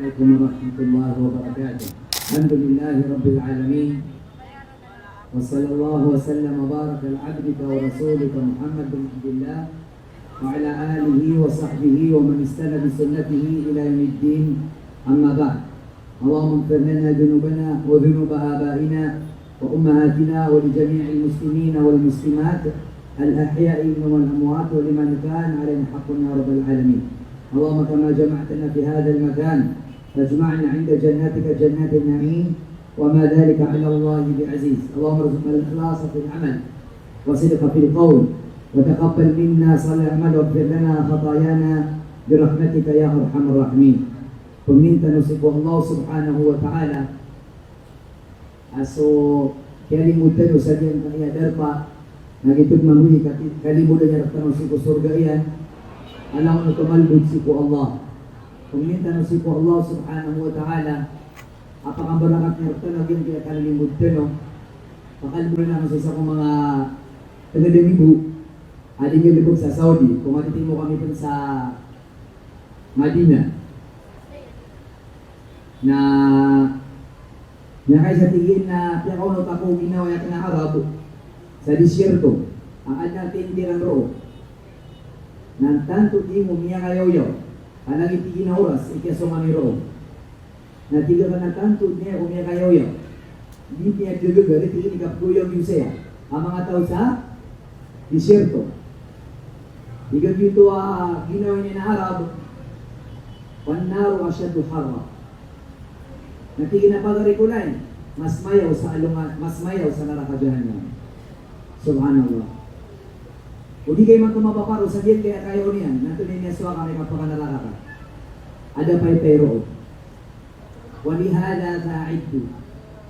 عليكم ورحمة الله وبركاته. الحمد لله رب العالمين، وصلى الله وسلم وبارك على عبدك ورسولك محمد بن عبد الله وعلى آله وصحبه ومن استنى بسنته إلى يوم الدين. أما بعد، اللهم اغفر لنا ذنوبنا وذنوب آبائنا وأمهاتنا ولجميع المسلمين والمسلمات الأحياء والأموات ولمن كان علينا حق يا رب العالمين. اللهم كما جمعتنا في هذا المكان فاجمعنا عند جناتك جنات النعيم، وما ذلك على الله بعزيز. اللهم ارزقنا الإخلاص في العمل وصدق في القول، وتقبل منا صالح الأعمال واغفر لنا خطايانا برحمتك يا أرحم الراحمين. Peminta nusiku Allah subhanahu wa ta'ala aso kalimutan usahayan kaya darpa nagitod mamuhi kalimutan niya raktan nusiku surga iyan alam mo tumalbud siku Allah. Peminta nusiku Allah subhanahu wa ta'ala apakambarakat niya raktan naging kaya kalimutan no pakalbura na kasi sa kong mga taga-demibu adi niyo libog sa Saudi kung matitin mo kami dun sa Madina na kay sa tingin na piyakaw na tako ginawa natin na Arab sa disyerto ang natin tirang roo ng tanto di mo miya kayo anang itigin na oras ikasumani roo na tiga ka ng tanto niya umiya kayo di niya gagagal itigin ikapuyog yung siya ang mga tao sa disyerto tiga dito ginawa niya na Arab wannaro asyadu harra natigin na pagarikulay, mas mayaw sa alungan, mas mayaw sa narakadyahan niya. Subhanallah. O di kayo man tumapaparo sa diyan kaya kayo niyan, natuloy niya suwa kami kapag ka. Ada pa'y pero. Walihada ta'iddu.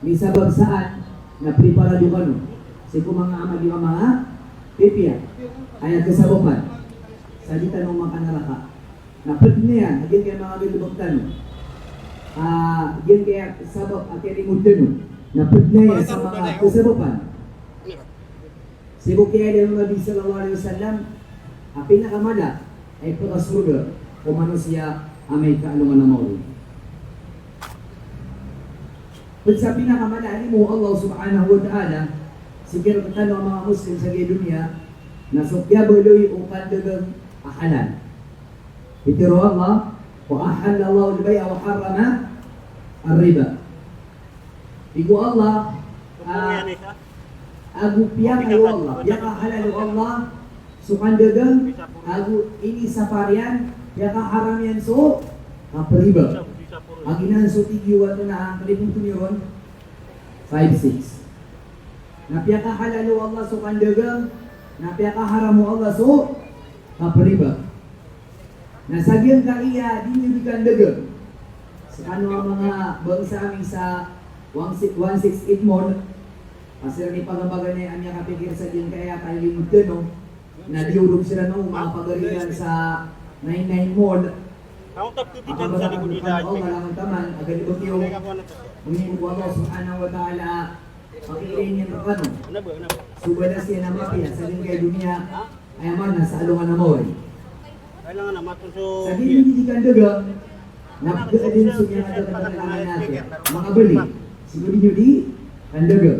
May sabab saan na preparado ka no. Si kumanga amal yung mga pipiya. Ay kasabupan. Sa di tanong makanaraka. Napad niya, diyan kayo mga bilubog tanong. Yan kaya sabab at kalimutan na pagdaya sa mga kasabapan. Sibuk kaya ng Nabi sallallahu alaihi wasallam ang pinakamala ay pagkasurga kung ano siya amay kaalungan na mawin. Pag sa pinakamala mo Allah subhanahu wa ta'ala siguro katano ang mga Muslim sa dunya na sukyabaloy o kandagang ahalan. Itiro Allah وأحل الله البيع وحرم الربا. Iku Allah agu piyang ayo Allah, piyang halal Allah sukan dagang agu ini safarian piyang haram yan so riba. Ang inan so tigiwa to na ang kalimutan yun 5-6. Na piyang halal Allah sukan dagang na piyang haram Allah so riba. Nasagyan ka iya, di nyo di kandaga. Sa ano ang mga bangsa amin sa 168 mall, kasi rin ipagambagan niya ang niya kapigir sa din kaya kalimutan no, na diurog sila no, mga pagaringan sa 99 mall. Ako tapitikan sa likod nila. Oo, malamang taman, agalibot yung Panginoon Allah subhanahu wa ta'ala, pakilayin niya ng kano. Subala siya na mapia, sa din kay dunia, ay man, nasa alungan na mall. Kailangan na matunso. Sa hindi kandaga, napagdadin sa niya nga katatangan natin. Mga bali, siguro nyo di, kandaga.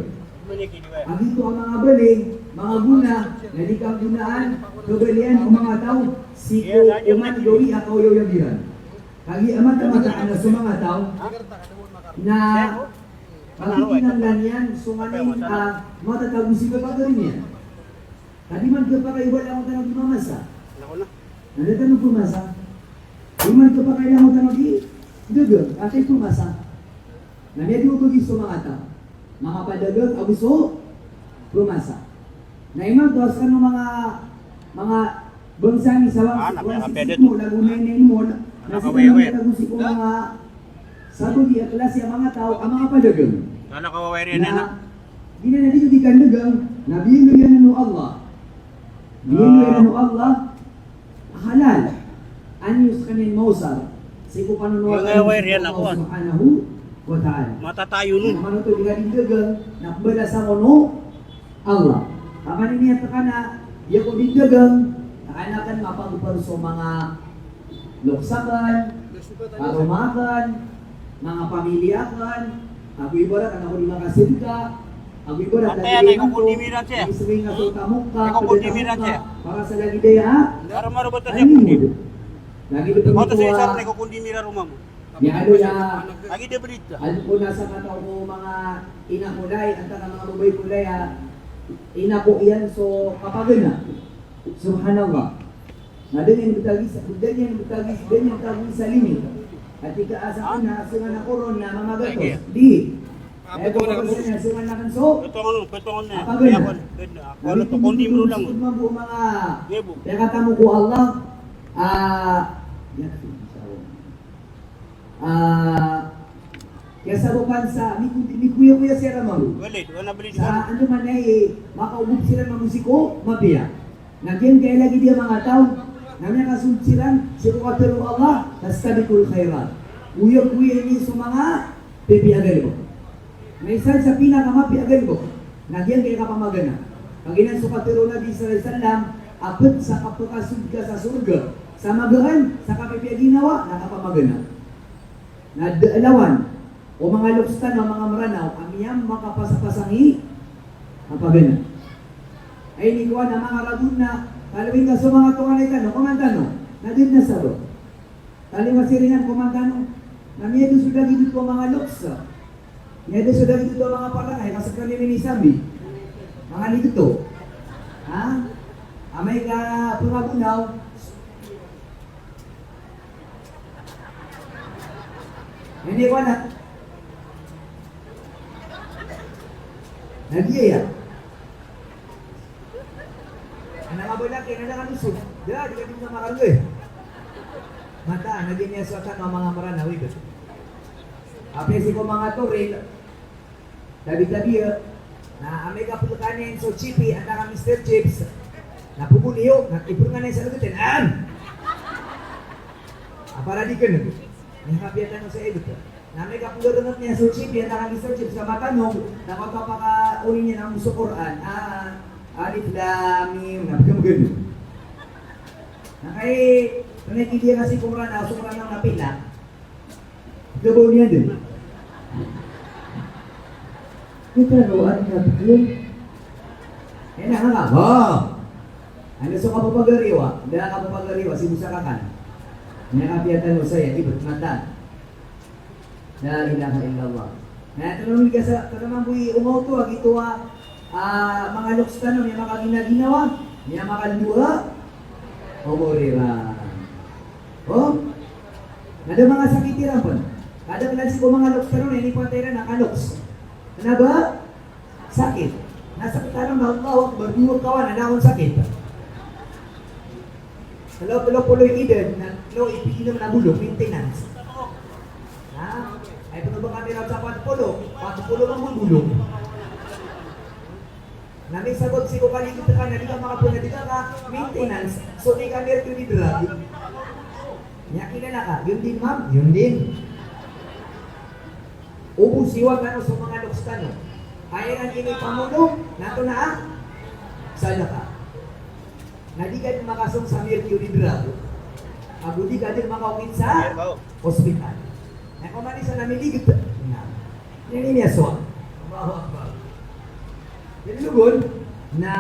Ang ito ang mga bali, mga guna, na di kang gunaan, kabalian o mga tao, siko, uman, gawi, akaw, yawiran. Kagi amat amataan na sa mga tao, na pagkikinanglan yan, sumaling matatagong si kapagarin yan. Tadi man kapagaiwala ang tanong di mamasa. Nanda tanong pumasa. Iman ka pa kailangan mo tanong di? Dagang, atay pumasa. Nandiyo ko gisto mga ata. Mga padagang, abuso, pumasa. Na iman to, sa mga bangsa ni sa wansisik mo, lagunay mo, nasa kanang ko mga sabi di at klase ang mga tao, ang mga padagang. Kala kawawari yan na. Di na dito di kandagang, nabiyendo yan ng Allah. Biyendo yan ng Allah, halal anyos kanin mausar siku panunuan Allah subhanahu wa ta'ala matatayo nun naman ito di dagang nakbala sa kono Allah kaman niya takana iya ko di dagang nakanakan mapagparo sa mga loksakan karumahan, mga pamilya kan, ako ibarat ang ako di makasinta, ako ibarat Antay, antay, kukundimiran siya. iswing nga sa tamukka, Ay, kukundimiran siya. para sa lagi day ha, Araw-araw ba ito ay siya kundi? lagi dito Kau tu saya mga sarap kundi mira rumah mo. ya ano ya, Lagi dia berita. ano po nasa kataw ko mga ina kulay, at mga babae kulay ha, ina po iyan so kapag na, subhanallah. Na din yung butagis sa limit. At ikaasa ko na sungan na koron na mamagatos. Di. Eh kung kasi na sungan na kanso. Petongan na. Apa gana? Ako ano to kundi mo lang. Sudma po mga Yebo. kaya kata mo ko Allah kaya sa bukan sa ni kuya siya ramang. Walid, wala beli di Sa mana. ano man ay makaubog sila ng musiko, mabiya. Nagyan kaya lagi dia mga tao. Namanya kasulsiran, siya pero Allah, tastabikul khairat. Kuya ini sa mga pipiagal mo. May isa sa pinakamapiagal mo. Nagyan kaya kapamagana. Pag inan sa katero na di sallam, apot sa kapakasud ka sa surga. Sa magaan, sa kapipiaginawa, nakapamagana. Nadalawan, o mga lukstan o mga maranaw, amiyang makapasapasangi, kapagana. Ay nikuha na mga ragun na kalawin ka sa mga kumanitano, kumantano, nadid na saro. Kaliwasiringan kumantano, na miyedo sudah dito ko mga luksa. Miyedo sudah dito ko mga parangay, kasi kanilin ni Sambi. Mga dito to. Ha? Amay ka pumagunaw. Hindi ko na. Nagyaya. Anak abang laki, anak kan usuk. Dia di kantin sama kargo Mata, naging niya sa mga maranaw ito. Apa si ko mga toril, tabi-tabi na amay kapulukanin so chippy at naka Mr. Chips. Napupuniyo, nakipurungan na sa lugutin. Para di ka na. Nakapiatan mo sa edit. Na may kapulukanin niya so chippy at naka Mr. Chips. Kapatanong, nakapapaka-uli niya ng muso Quran. Alif Lam Mim, napakam ganun. Nakay, panagkidiya kasi kung rana, sumura ng napila, gabaw niya din. Kita roan na yun. Eh na nga, ano so kapapagariwa? Hindi na kapapagariwa, sinusakakan. Nakapiyatan mo sa'yo, ibot mata. La ilaha illallah. Na tanong ka sa, tanong mo umaw to, ito mga lukstan, may mga ginaginawa, may mga luha, o morira. Ada mga sakitiran po. Kada klase ko mga lukstan, hindi po tayo na nakaluks. Ano ba? Sakit. Nasakitaran na Allah, berdiwag kawan, na akong sakit. Kalau puloy iden, no ipiginom na bulog, maintenance. Ha? Ay, puno ba kami raw sa 40 ang bulog. Na may sagot si ko kanito ka na di ka makapuna di ka maintenance so di ka meron ni drug niya kilala ka yun din ma'am yun din ubusiwag na sa mga lukstan kaya ang ini pamuno nato na sana ka na di ka makasong sa mercury drug abu di ka din makawin sa hospital na kumani sa namiligit yan ini aswa Allahu Akbar. Jadi lugon na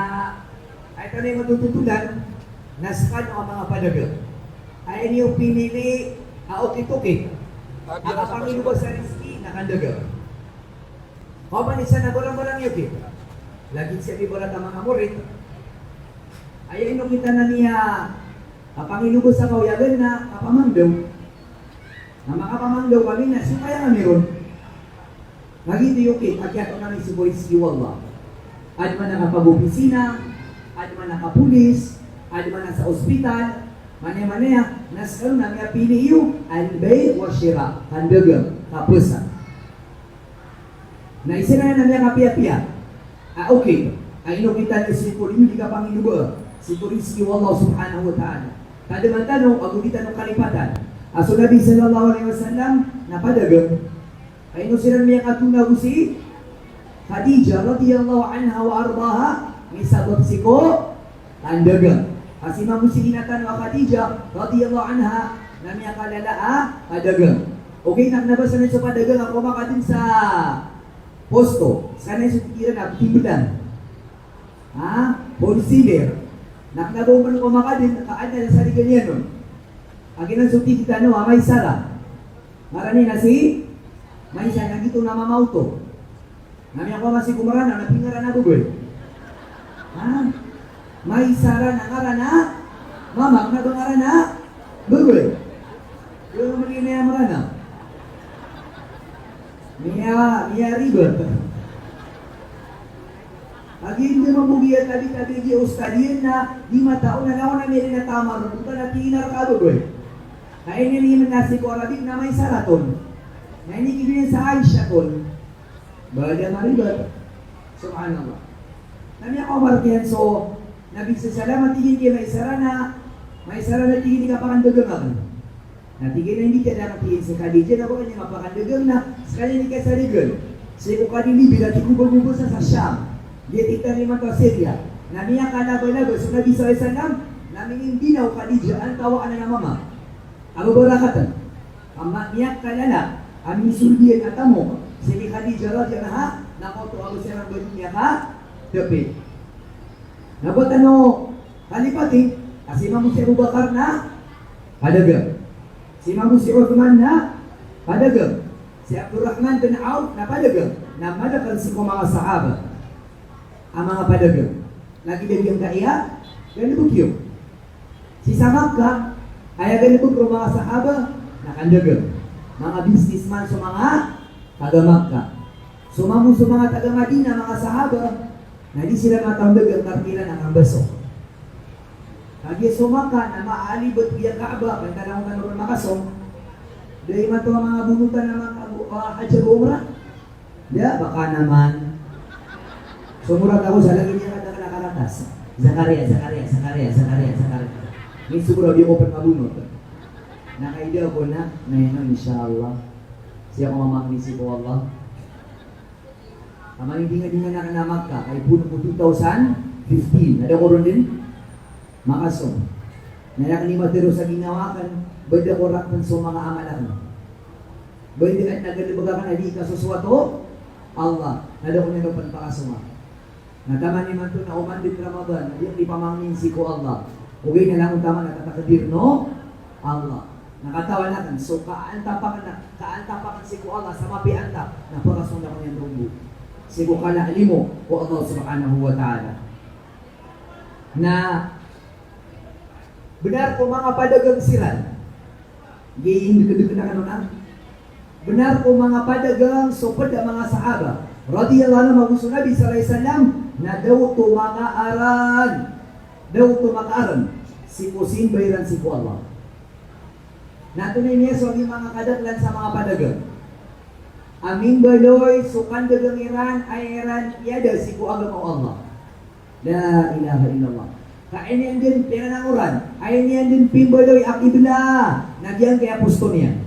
ay tanay matututulan na sa kano ang mga padagal. Ay niyo pinili aokituki. Nakapangilubag sa riski na kandagal. O man isa na barang-barang yuki. Lagi siya ibarat ang mga murit. Ay ino kita na niya kapangilubag sa kauyagan na kapamangdaw. Na makapamangdaw kami na siya kaya nga meron. Lagi ito yuki. Akyat ko namin si Boyce Wallah. At man nakapag-opisina, at man nakapulis, at man nasa ospital, mane-mane, naskaroon na nga piniyo, albay wa shira, handagang, kapusa. Na isa na nga kapiya-piya. Okay. Ay ino kita ni Sipur, hindi ka pang inuba. Sipur iski wallah subhanahu wa ta'ala. Kada man tanong, aguditan ng kalipatan. Aso Nabi sallallahu alaihi wasallam, napadagang. Ay ino sila niya katunaw si Khadijah radhiyallahu anha wa ardaha misabot siko tandaga. Asima musihinatan wa Khadijah radhiyallahu anha Namanya kalala padagang. Okay, naknabasa na sa padagang ako makatin sa posto. Sana yung sutiran na timbulan. Wholesaler. Naknabaw man ko makatin, kaan na sa ligan yan nun. Agin ang suti kita may sara. Marani na si may sara na dito na mamauto. Namanya ko masih kumarana, napingaran na bugoy. May sara na ngarana, mamak na bangarana, bugoy. Yung magiging marana. Mia ribet. Lagi hindi mabugian tadi di ustadian na 5 taon na naman na meron na tama ron. Bukan na tinar ka doon. Kaya niliman na si Korabik na may saraton. Na ini kibinin sa Aisha ton. Bada maribet. Subhanallah. Nami ako martihan so nabisa salamat tigin dia may sara na tigin ka pakandagang. Natigil na hindi ka nakatingin sa Khadijah na baka niya mapakandagang na sekali ni ka sa legal. Sa ko kadilibi dati kubog-kubog sa Syam. Dia kita ni mata Syria. Namiya ka lago-lago so Nabi SAW naming binaw Khadijah ang tawaan na mama. Abu Barakatan. Amma niya kalala aming sulbiyan at amo. Sige Khadijah radhiyallahu anha nakoto Abu Sirang niya ka tepi. Nabot halipati kasi mamu si Abu Bakar na padagang. Si mamu si Uthman na padagang. Si Abdurrahman bin Auf na padagang. Na madagal si mga sahaba. Ang mga padagang. Lagi bigyan ka iya, ganito kiyo. Si Samakka, ay ganito ko mga sahaba, nakandagang. Mga businessman sa mga taga-Makka. Sumamu sa mga taga-Madina, mga sahaba, na di sila matamdagang kartilan ang ambaso. Lagi sumaka na maalibot biya Kaaba, kaya tanong ka naman makasong, dahil man ito ang mga bunutan ng mga hajjab umrah. Diya, baka naman. Sumurat ako sa lagi niya kada nakaratas. Zakaria. May siguro di ko pa mabunot. Nakaida ko na, ngayon inshallah. Siya ko mamaklisi ko Allah. Kamang hindi nga nakanamag ka, kay puno ko 2015. Nada ko ron din? Makasong. Nayak ni Matero sa ginawakan, bada ko rakman sa mga amalan. Bada at nagalibaga ka na di ka suswato, Allah. Nada ko nyo panpakasuma. Nataman ni man to na umandit Ramadan, yung ipamangin si ko Allah. Ugay na lang ang tama nakatakadir, no? Allah. Nakatawa natin. So, kaantapakan si ko Allah sa mapiantap. Napakasong na ko niyang rumbo. Si ko kalali mo ko Allah subhanahu wa ta'ala. Na benar ko mga padagang siran. Hindi ko na kanuna. Benar ko mga padagang sopad ang mga sahaba. Radiyallahu anhu magusto Nabi sallallahu alaihi wasallam na daw tumakaran si kusin bayran si ko Allah. Natunay niya sa mga kadaklan sa mga padagang. Amin baloy sukan dagang Iran ay Iran yada si ko agama Allah. La ilaha illallah. Kainian din pinananguran. Ainian din pimbaloy akibla. Nagyan kay apostol niya.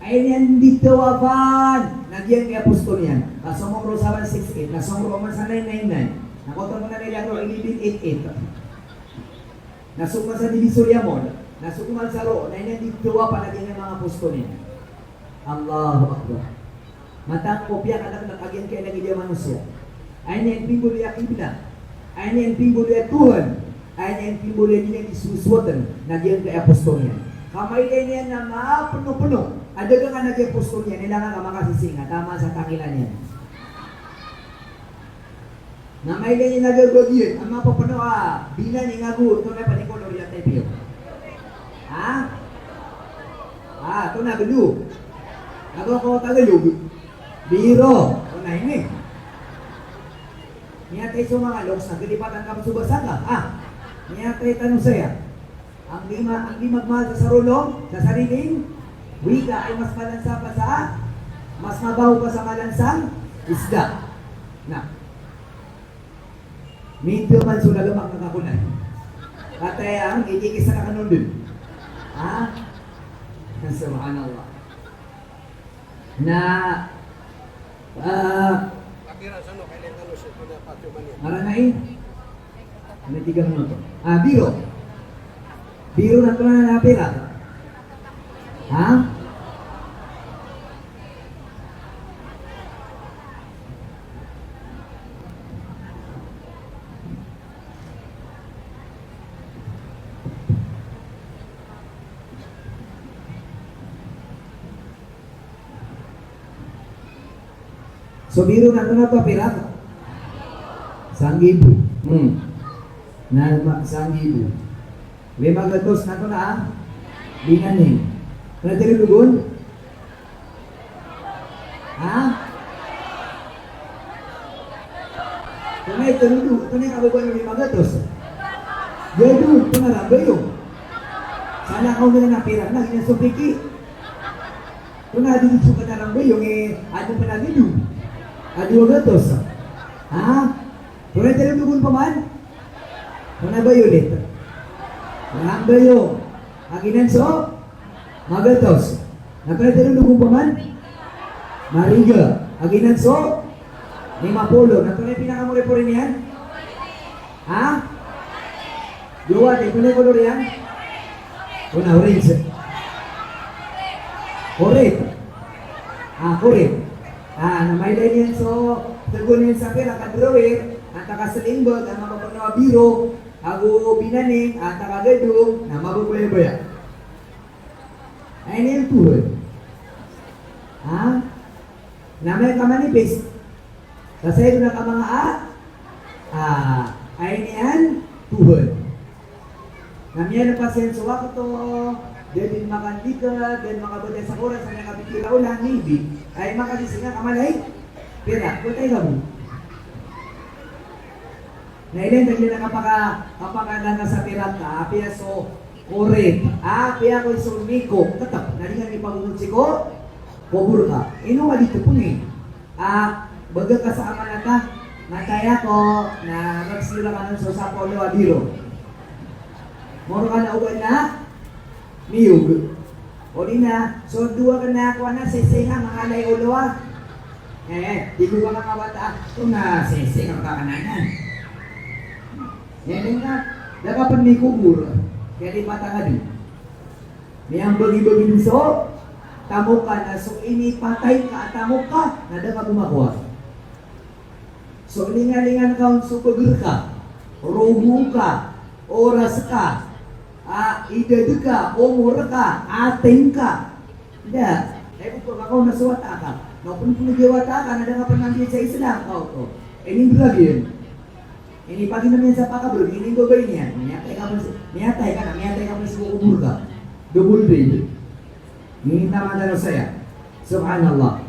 Ainian dito aban. Nagyan kay apostol niya. Nasong Roman 768. Nasong Roman sa 999. Nakotong mo na nila ito 1188. Nasukman sa Divisoria Mall. Nasukman sa Ro. Ainian dito pa nagyan ng mga apostol niya. Allahu Akbar. Matang kopya ka lang agyan kay lagi dia manusia. Ainian pimbaloy akibla. Ayan yung pimbulya Tuhan. Ayan yung pimbulya niya isusuwatan. Nagyan kay apostol niya. Kamay niya na mapuno-puno. Adaga nga nagyan apostol niya. Nilangan ka makasisinga. Tama sa takilan niya. Namay niya nagagagyan. Ang mapapuno binan ni ngagu. Ito na panikolor yung tayo. Ito na galo. Ako ko tagalog. Biro. Ito na ini. Niya tayo sa mga loks na kilipatan ka masubasaka. Niya tayo tanong saya. Ang di magmahal sa sarulong, sa sariling, wika ay mas malansa pa sa, mas mabaho pa sa malansang isda. Na. Minto man sulagamang nakakunay. Katay ang itikis sa kakanundin. Subhanallah. Na, Maranain. May 3 minuto. Biro. Biro na ito na napira. Hah? So biru na to pirata. Sanggibu. Sanggibu. 500 na to na binaning. Kaya tinugon? Ha? Tunay kababuan ng 500. Gado, tunarabay yung. Sana ako nila napira na, ginasupiki. Tunadin suka na lang ba yung ano pa natin yung? Adi 200. Ha? Tunay tinugon pa man? Tunay ba yun ito? Tunay ba yung? Aginan so? Magatos. Napalitan ng lugumpaman? Mariga. Aginan so? 50. Natunay pinakamuli po rin yan? Ha? Dua, tunay ko rin yan? Una, orange. Correct. Correct. Namaylan yan so, tagunin sa pera, kadrawir, at takasalimbag, ang mapapanawa biro, ago binaning, at takagado, na mabubaya-baya. Ay na yung tuhod. Ha? Namay ka manipis. Kasi ito na ka mga ay na yan tuhod. Namiyan na pasensuwa ko to, din makandi ka, din makabutay sa oras, na nakapitira ulang, maybe, ay makalising nga kamalay. Pira, butay ka mo. Nailan, dahil na kapakadana sa pirata, apiya so, correct. Kaya ko yung miko. Tatap, nalingan ni pangunod ko, kubur ka. Ino nga dito po ni. Baga ka sa amanata, nataya ko, na magsila ka ng sa Paulo Adiro. Moro ka na uwan na, niyog. O di na, so duwa ka na ako na, sesenga, mga lay uloa. Di ko ka kakawata, ito na, sesenga ka kananan. Yan nga, nakapan may kubur. Kaya di patangadi. May ang bagi-bagi so, tamo ka na, so inipatay ka at tamo ka, nada ka gumakuha. So lingan-lingan ka, so pagur ka, rogo ka, oras ka, idadu ka, umur ka, ating ka. Hindi. Kung ako nasuwata ka, kung nagawata ka, nada ka panangkin sa Islam, ini lagi yun. Ini pagi namin sa pakabro, ini gagawin niya. Miyatay ka na sa kubur ka. Double day. Ini tama na saya. Subhanallah.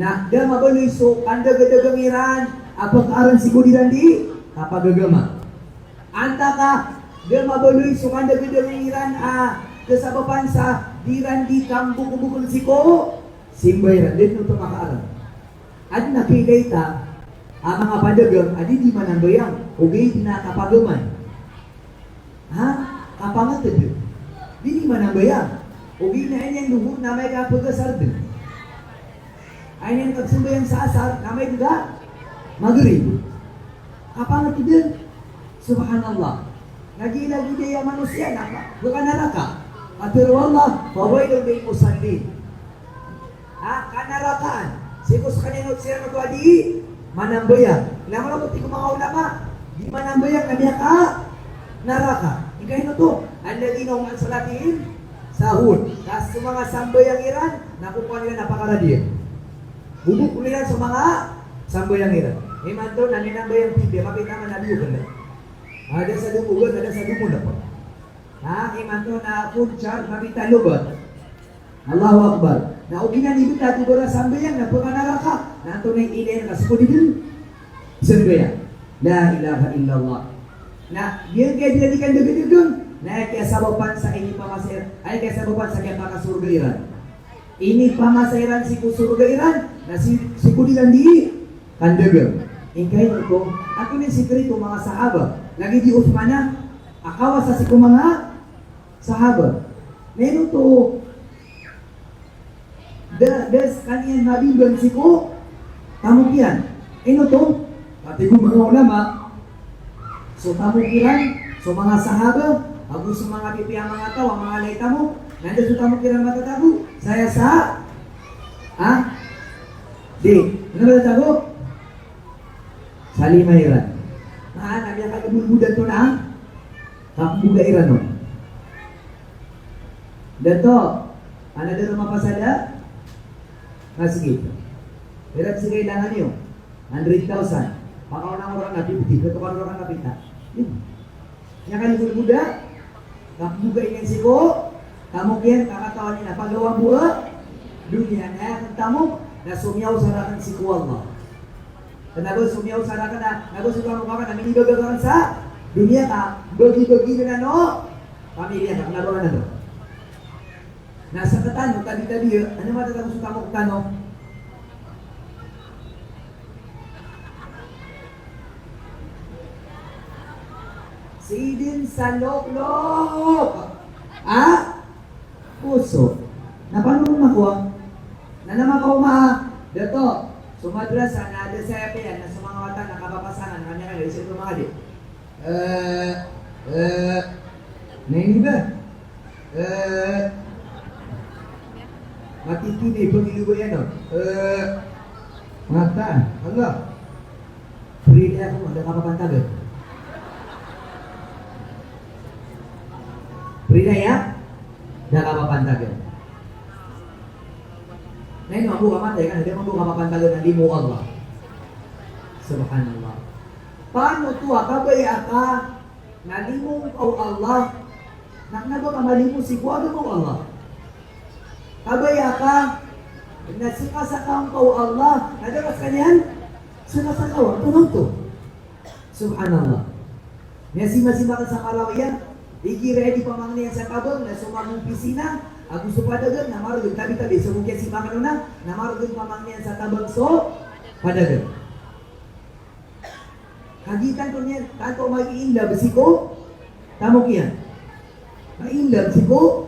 Na, da mabaloy so, kanda gadagamiran, apag aran si kudiran di, kapagagama. Anta ka, da mabaloy so, kanda gadagamiran, kasabapan sa diran di kambukubukul si ko, simbayran, dito ito makaaran. At napilay ta, ang mga padagang, adi di man ang bayang, ugay na kapagaman. Kapangatid yun. Di man ang bayang, ugay na inyang luhut na may kapagasar din. Ay niyang kagsumbayang sa asar, na may duga, magrib. Kapangatid yun. Subhanallah. Nagila-gila yung manusia, bukan naraka. Pero Allah, baway doon may musallin. Kanarakaan. Sikos kaninot siya magwadi, manambayang. Naman ako, tingko mga ulama, di manambayang na niya ka, naraka. Ikaw to, ang lalinaw ang salatin, sahun. Tapos sa mga sambayang iran, nakukuha nila napakaradiyan. Bubuk nila sa mga sambayang iran. Iman to, naninambayang tibi, mapit naman nabiyo ka na. Ada sa dumugan, ada sa dumun na po. Iman to na food chart, mapit talubat. Allahu Akbar. Na uginan itu tatu gora sambayang na panganaraka. Na ito na yung ilayan na suko din. Sambayang. La ilaha illallah. Na diyan kaya diladikan dagdag-dagdag. Na kaya sabapan sa ini pamasairan. Ay kaya sabapan sa kaya makasurgairan. Ini pamasairan si kusurgairan. Na si kudiran di kandagang. Ingkay ito. Ako ni sikreto mga sahabat. Lagi di Uthmana. Akawa sa siku mga sahabat. Meron to. Das kanian Nabi dan siku tamukian. Ino to, pati ko mga ulama. So tamukiran, so mga sahaba, bago sa mga pipi ang mga tao, ang mga layta mo, Nanti suka mukira mata tabu. Saya sah. Di, mana tabu? Salimah Iran. Nah, nabi akan budak tu na. Kap budak Iran no. Dato, anak ada rumah pasada? Masih gitu. Berapa sih kailangan niyo? 100,000. Kalau orang nabi putih, ketukan orang nabi tak. Yang kan itu muda, kamu juga ingin siko, kamu kian kakak tahu ni apa gawang buat dunia ni kamu na sumiaw sarakan siku Allah. Kenapa sumiaw sarakan na? Kenapa suka mukakan na mini gagawan sa dunia ka bagi-bagi dengan no pamilya na kenapa na to? Nasa katano tadi ano matatapos suka mo kano? Sidin sa loob-loob. Puso. Napano mo makuha? Nanamakaw Dato, sumadrasa na ada sa yan na sa mga wata nakapapasangan. Kanya kayo, isip ko mga di. Naini ba? Matitini, pag-ilubo yan o. Mata, Allah. Pwede ako, ada kapapantagan. Pwede ya? Ada kapapantagan. Ngayon, mabuka matay ka, hindi mabuka mapantagan ng limo Allah. Subhanallah. Paano ito? Kabaya ka, nalimong o Allah, naknaba ka malimong si Kuwado mo Allah. Kabaya ka, nasikasakaw ka o Allah, nadaras ka niyan, sinasakaw, tunog to. Subhanallah. Nasima-sima ka sa kalawiyan, ready pa mga niyan sa tabang, na sumamong pisina, gusto pa dagan, namarugin tabi-tabi. So mungkin si Makan na, namarugin pamangnian sa tabang so, padagan. Kagitan ko niyan, tanto mag-iinlab siko, tamok yan. Mag-iinlab siko,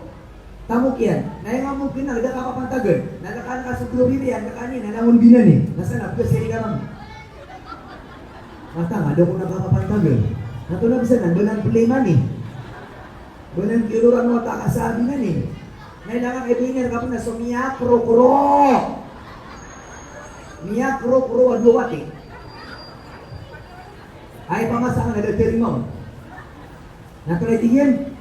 tamok yan. Naya nga mo pinagda ka papantagan, nalakaan ka sa gloriri yan, nakanin, nalangon binan eh. Nasa na, plus sili ka mang. Mata nga, daw ko nakapapantagan. Nato na bisa na, doon ang problema ni. Doon ang kiluran mo takasabi na ni. Kailangan kaibigan kapo na sumiyak kuro-kuro. Miyak kuro-kuro adluwati. Ay pamasangan na dagdarimong. Natuloy tingin.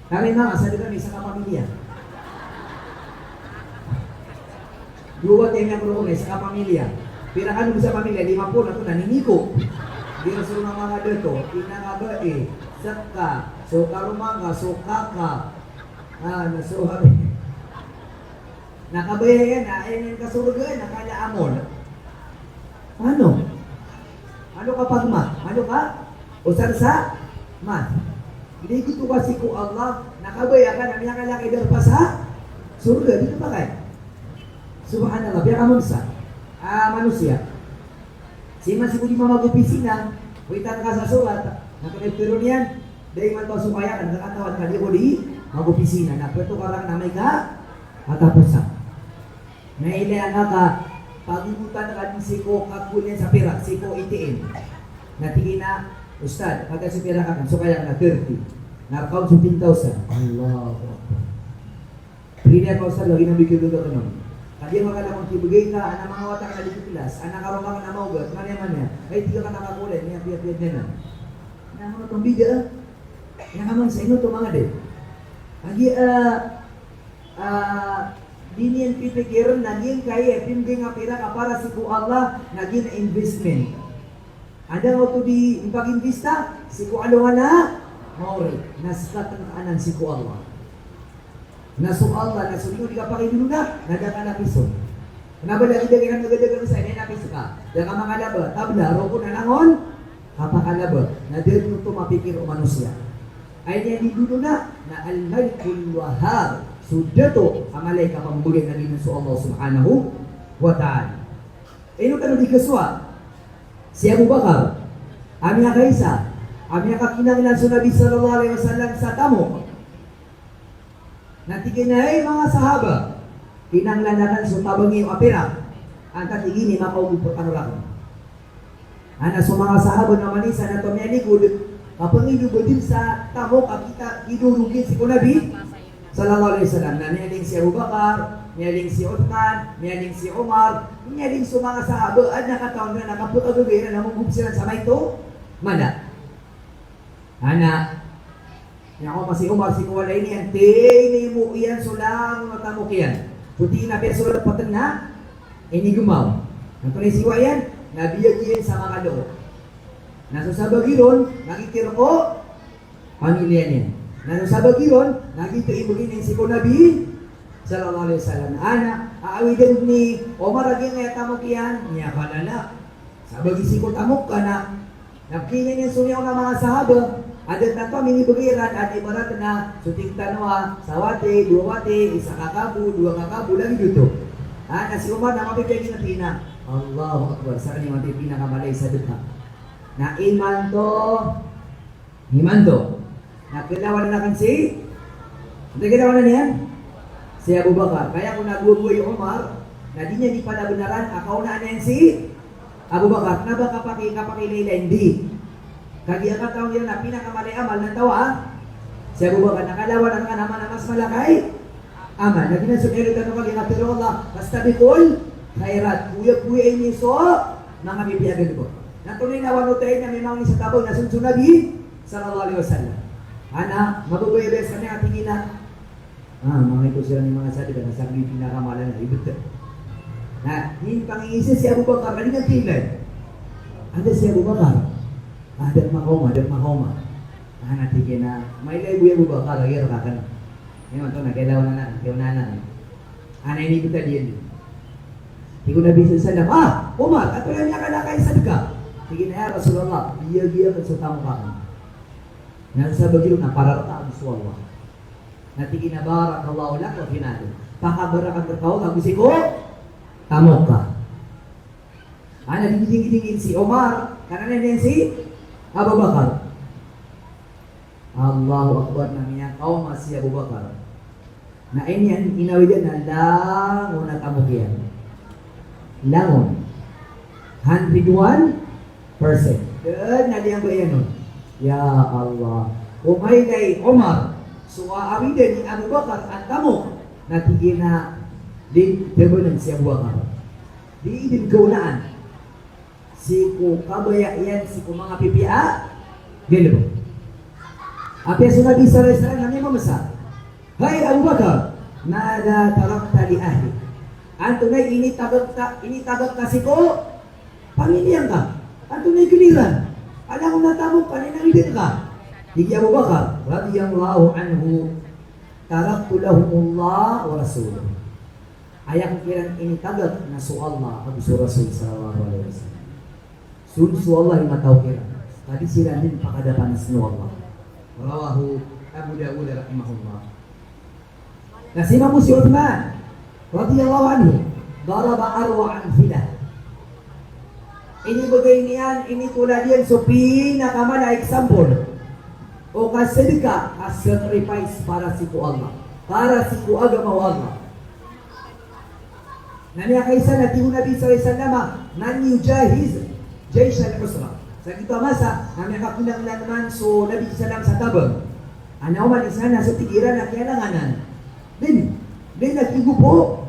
Kami mga sa kami sa kapamilya. Duwat yung kuro-kuro sa kapamilya. Pirakan mo sa pamilya, 50 na ito naniniko. Di na sa mga dato, inangabae, sakka, sukarumanga, sukaka, nasuhari. Nakabayayan na, ayun yung kasurga, nakalaamon. Ano? Ano ka pagma? Ano ka? Usar sa? Ma. Hindi ko kasi ko Allah, nakabaya ka na niya kalaki dahil pa sa surga. Dito ba kayo? Subhanallah, biya ka sa manusia. Si masih di mama opisina, witan ka sa surat, nakaniptiro niyan, dahil man pa sumayakan, nakatawan ka di ko di mag-opisina na pwede ka lang na may ka katapusan. Nailan ka pagibutan ka din siko kakunin sa pira, siko itiin. Natingin na, Ustad, pagka si pira ka, so kaya na 30. Na-account sa 10,000. Allah. Pilihan ka Ustad, lagi nang bigyan doon ka nun. Kaya magkala kung kibigay ka, anang mga watang na lipilas, anang karong ka na maugat, manya-manya, ay tiga ka nakakulay, niya piyat-piyat niya na. Nga mga itong biga, nga naman sa inyo itong mga din. Lagi, dinian pipikiran, naging kaya, pinggay nga pira ka para si ku Allah, naging investment. Ada nga ito di pag-investa, si ku Allah na, mauri, naskat ang kaanan si ku Allah. Nasu Allah, nasu ino di ka pakinulo na, nadaka na piso. Kenapa lagi dagang nagadagang sa inay na piso ka? Yang ka mga laba, tabla, roko na langon, kapakalaba, na dito ito mapikir o manusia. Ay niya dito na al-Malikul Wahhab. Sudah to amalay ka pambuli na din sa Allah Subhanahu wa ta'ala. Ino ka di kaswa. Si Abu Bakar, amya kaisa, amya kakinanglan sa Nabi sallallahu alaihi wasallam sa tamo. Natiginay mga sahaba, kinanglan sa tabangi o apira. Ang katigini makaubod panulang. Ana sa mga sahaba naman isa na to niya likod. Kapag inubodin sa tamo, kita idurugin si Kunabi, sallallahu alaihi wasallam na niyaling si Abu Bakar, niyaling si Uthman, niyaling si Umar, niyaling sa mga sahaba at nakataon na nakaputa gagawin na mong sila sa may to, mana. Ana, niya ako si Umar, si Kuwalay niyan, tini mo iyan, sulang matamok yan. Puti na beso lang patang na, inigumaw. Ang tunay siwa yan, nabiyag yan sa mga loob. Nasusabag yun, nakikira ko, pamilya niya. Nasusabag yun, nakita ibugin yung si Nabi, sallallahu alaihi wasallam. Ana, aawidan ni Omar aging nga tamok yan, niya kalala. Sabag isiko tamok ka na, napkinin yung sunyaw ng mga sahaba, adat na to, minibugiran, at ibarat na, suting tanwa, sawate, duwate, isa kakabu, dua kakabu, lagi dito. Si Omar na mapipigil na pina. Allahu Akbar, sa kanyang mapipina kamalay sa dukha. Na imanto, nakilawan na kan si, nakilawan na niya, si Abu Bakar. Kaya kung nagugoy yung Umar, na di niya di pa nabunaran, akaw na yan si Abu Bakar. Na ba kapakilala, hindi. Kaya ka taong yun na pinakamalay amal ng tawa, si Abu Bakar, nakalawan na naman na mas malakay, amal. Lagi na sunero ka nung kaging pero Allah, basta bikol, khairat, kuya-kuya ini so, mga bibiyagan ko. Natunay na wanutay na may mga sa tabang na sunsunabi, sallallahu alaihi wasallam. Ana, mabubuhay sa kanya tingin na, mga ito sila ng mga sabi na sa aking pinakamalan na ibig. Na, yung pangingisi si Abu Bakar, ano yung kilay? Ada si Abu Bakar, ada mahoma. Ana, tingin na, may laibu Abu Bakar, lagi rakakan. Ngayon ito, nagkailawan na, ana, ini kita diyan. Hindi ko nabisin sa nama, Umar, ato lang niya kalakay sadka. Sige na ya Rasulullah, biya-biya ka sa tamang kakan. Nasa bagyo na pararata ang suwalwa. Natigin na barakallahu lak wa finado. Pakabarakan berkau, tagusin ko, tamok ka. Ana, digiding-gidingin si Umar, kanan na si Abu Bakar. Allahu Akbar namanya kaum masih Abu Bakar. Nah ini yang inawidan na langon at tamok yan. Langon. 101%. Dan na diyang bayan nun. Ya Allah. Umay kay Umar. Suwaawi din ni Abu Bakar at tamok. Natigin na din debunan si Abu Bakar. Di din kaunaan. Si ku kabaya yan, si ku mga pipia. Gelo. Apa yang Nabi sallallahu alaihi wasallam namanya mamasa. Hai Abu Bakar, mada tarakta li ahli. Antunay ini tagak kasiko pamilya ka. Antunay kiliran. Alam mo natamong paninangidin ka. Higi Abu Bakar radhiyallahu anhu, taraktu lahumullah wa rasuluh. Ayang kiran ini tagak na su Allah at su Rasul sallallahu alaihi wasallam. Su Allah yang tahu kira. Tadi sila din pakadapan sa Allah. Rawahu Abu Dawud rahimahullah. Nasimamu si Uthman radhiyallahu anhu, daraba arwa'an filah. Ini beginian, ini tulad yan so pinakamala example o kasedika, sacrifice para si ku Allah, para si ku agama Allah. Naniya kaysa na tiyo Nabi sallallahu alaihi wasallam man yujahiz jaysh al-usra. Sa kita masa, kami kakulang na naman so Nabi sallallahu sa tabang. Ano man isa na sa tigiran na kailanganan. Din nagtigo po.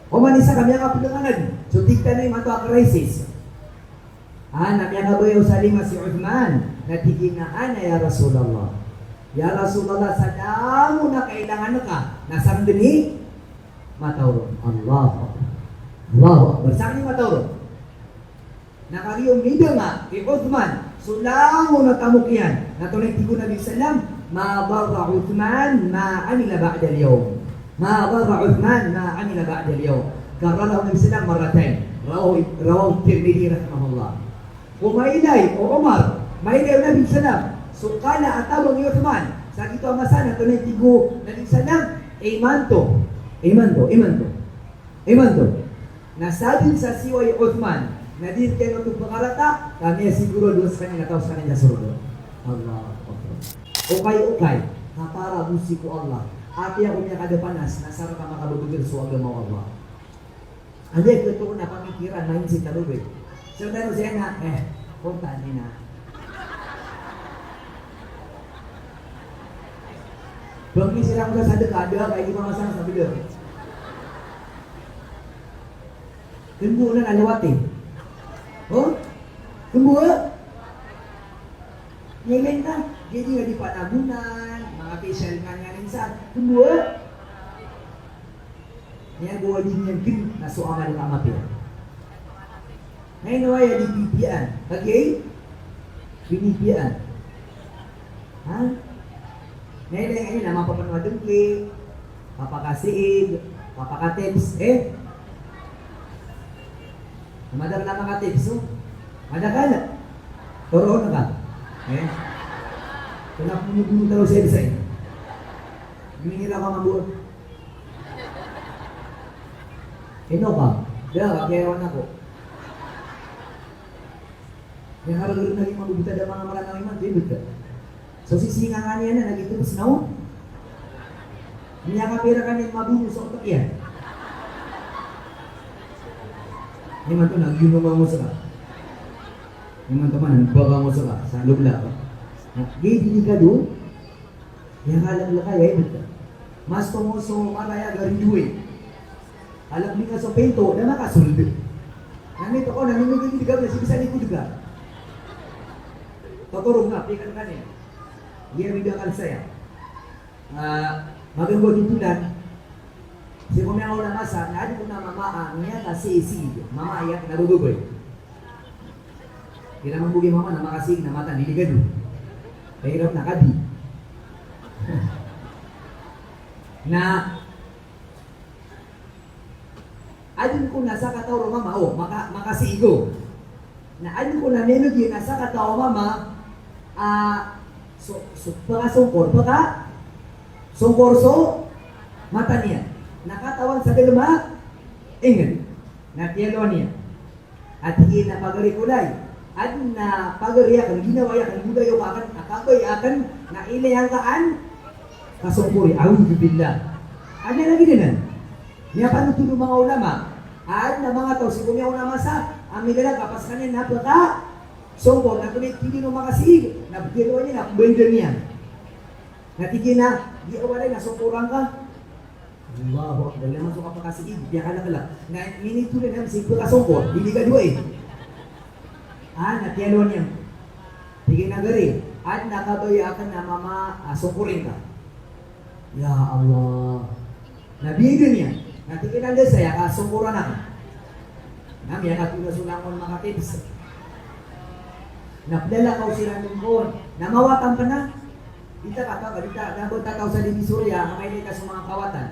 O man isa kami ang kapulanganan. So tigta na yung mato crisis. Nami ang kabayaw sa lima si Uthman. Natiging na ya Rasulullah. Ya Rasulullah, sa damo na kailangan ka. Nasang dini? Matawron. Allahu Akbar. Saan yung matawron? Nakariyong nida nga kay Uthman, sulango na tamok yan. Natunay tigo Nabi sallam, ma barra Uthman ma amila ba'da al-yawm. Ma barra Uthman ma amila ba'da al-yawm. Karralahu Nabi sallam marratain. Rawahu Tirmidhi rahimahullah. Umaylay o Umar, maylay Nabi sallam, sukala at tawag ni Uthman. Sa ito ang masana, tunay tigo Nabi sallam, imanto. Nasabi sa siway Uthman, nadir kayo itong pangarata, kami siguro doon sa kanya nataw sa kanya surga. Allah Akbar. Okay. Kapara musiko Allah. Ati ako niya kadapanas, nasara ka makababagir sa agama Allah. Andi, ito ko na pamikiran, mindset na rubik. So, tayo siya na, puntaan niya na. Bagi sirang ka sadaka ada kayak gimana masang sa video. Tunggu na nalawati. Oh? Tunggu. Ngayon na, jadi nga di panagunan, mga facial nga nga rinsan. Tunggu. Ngayon gawa din yan kin na suaman ka mapil. Ngayon nawaya di pipian. Okay? Pinipian. Ha? Ngayon na ngayon na mapapanwadong ki, papakasiig, papakatips, Madam na mga tips, oh. Madakala. Toro na ka. Kung puno talo siya sa inyo. Hinihila ka mabuot. Ino ka. Kaya kagayawan ako. Yang harap dulu naging mabubuta da mga maranang iman, dibut ka. So sisinga nga niya na, nagitubos na, oh. Niya kapira ka niya mabuno sa utak yan. Ini man naginom mo sa ka. Ini man teman nagbaga mo sa ka sa lugla. Gidi ka doon. Yang halang la kaya ito. Mas tomoso maraya gari duwe. Alam ni ka sa pento na makasulod. Namito ko namimigil diga na bisa ni kudiga. Totorong na pikan kanin. Dia bidang saya. Magandang ditulan. Si kumiyaw na masa, na ko na mamaa niya kasi si mama ayak narudugoy. Hindi naman bugi mama na makasig na mata niligado. Kahirap na kadi. Na adun ko na sa katawro mama, makasigo. Na adun ko na melogy na sa katawro mama, sungkor mata niya. Nakatawan sa galuma, ingat, natiyalo niya. At higit na pagarikulay, at na pagariyakan, ginawa yakan, budayo akan, nakabay akan, na ilayakaan, kasungkuri, awudubillah. Ano lagi din niya panutulong mga ulama, at na mga tao, si kumiyaw na masa, amigala, kapas kanya, napaka, sungkor, na kulit, hindi no makasig, napagirawa niya, napabenda niya. Natigin na, di awalay, nasungkuran ka, Allahu Akbar, naman so kapag kasiig, biya ka na kala. Na minituloy naman, siguro kasungkot, hindi ka dua natiyalo niya. Tigin na gari. At nakabayakan na mama, sungkurin ka. Ya Allah. Nabigyan niya. Natigin na saya, kasungkuran na ka. Namiya katulad sulangon mga tips. Napdala ka silang lungkon. Namawatan pa na. Dita nabot tataw sa Divisoria, may ka sa mga kawatan.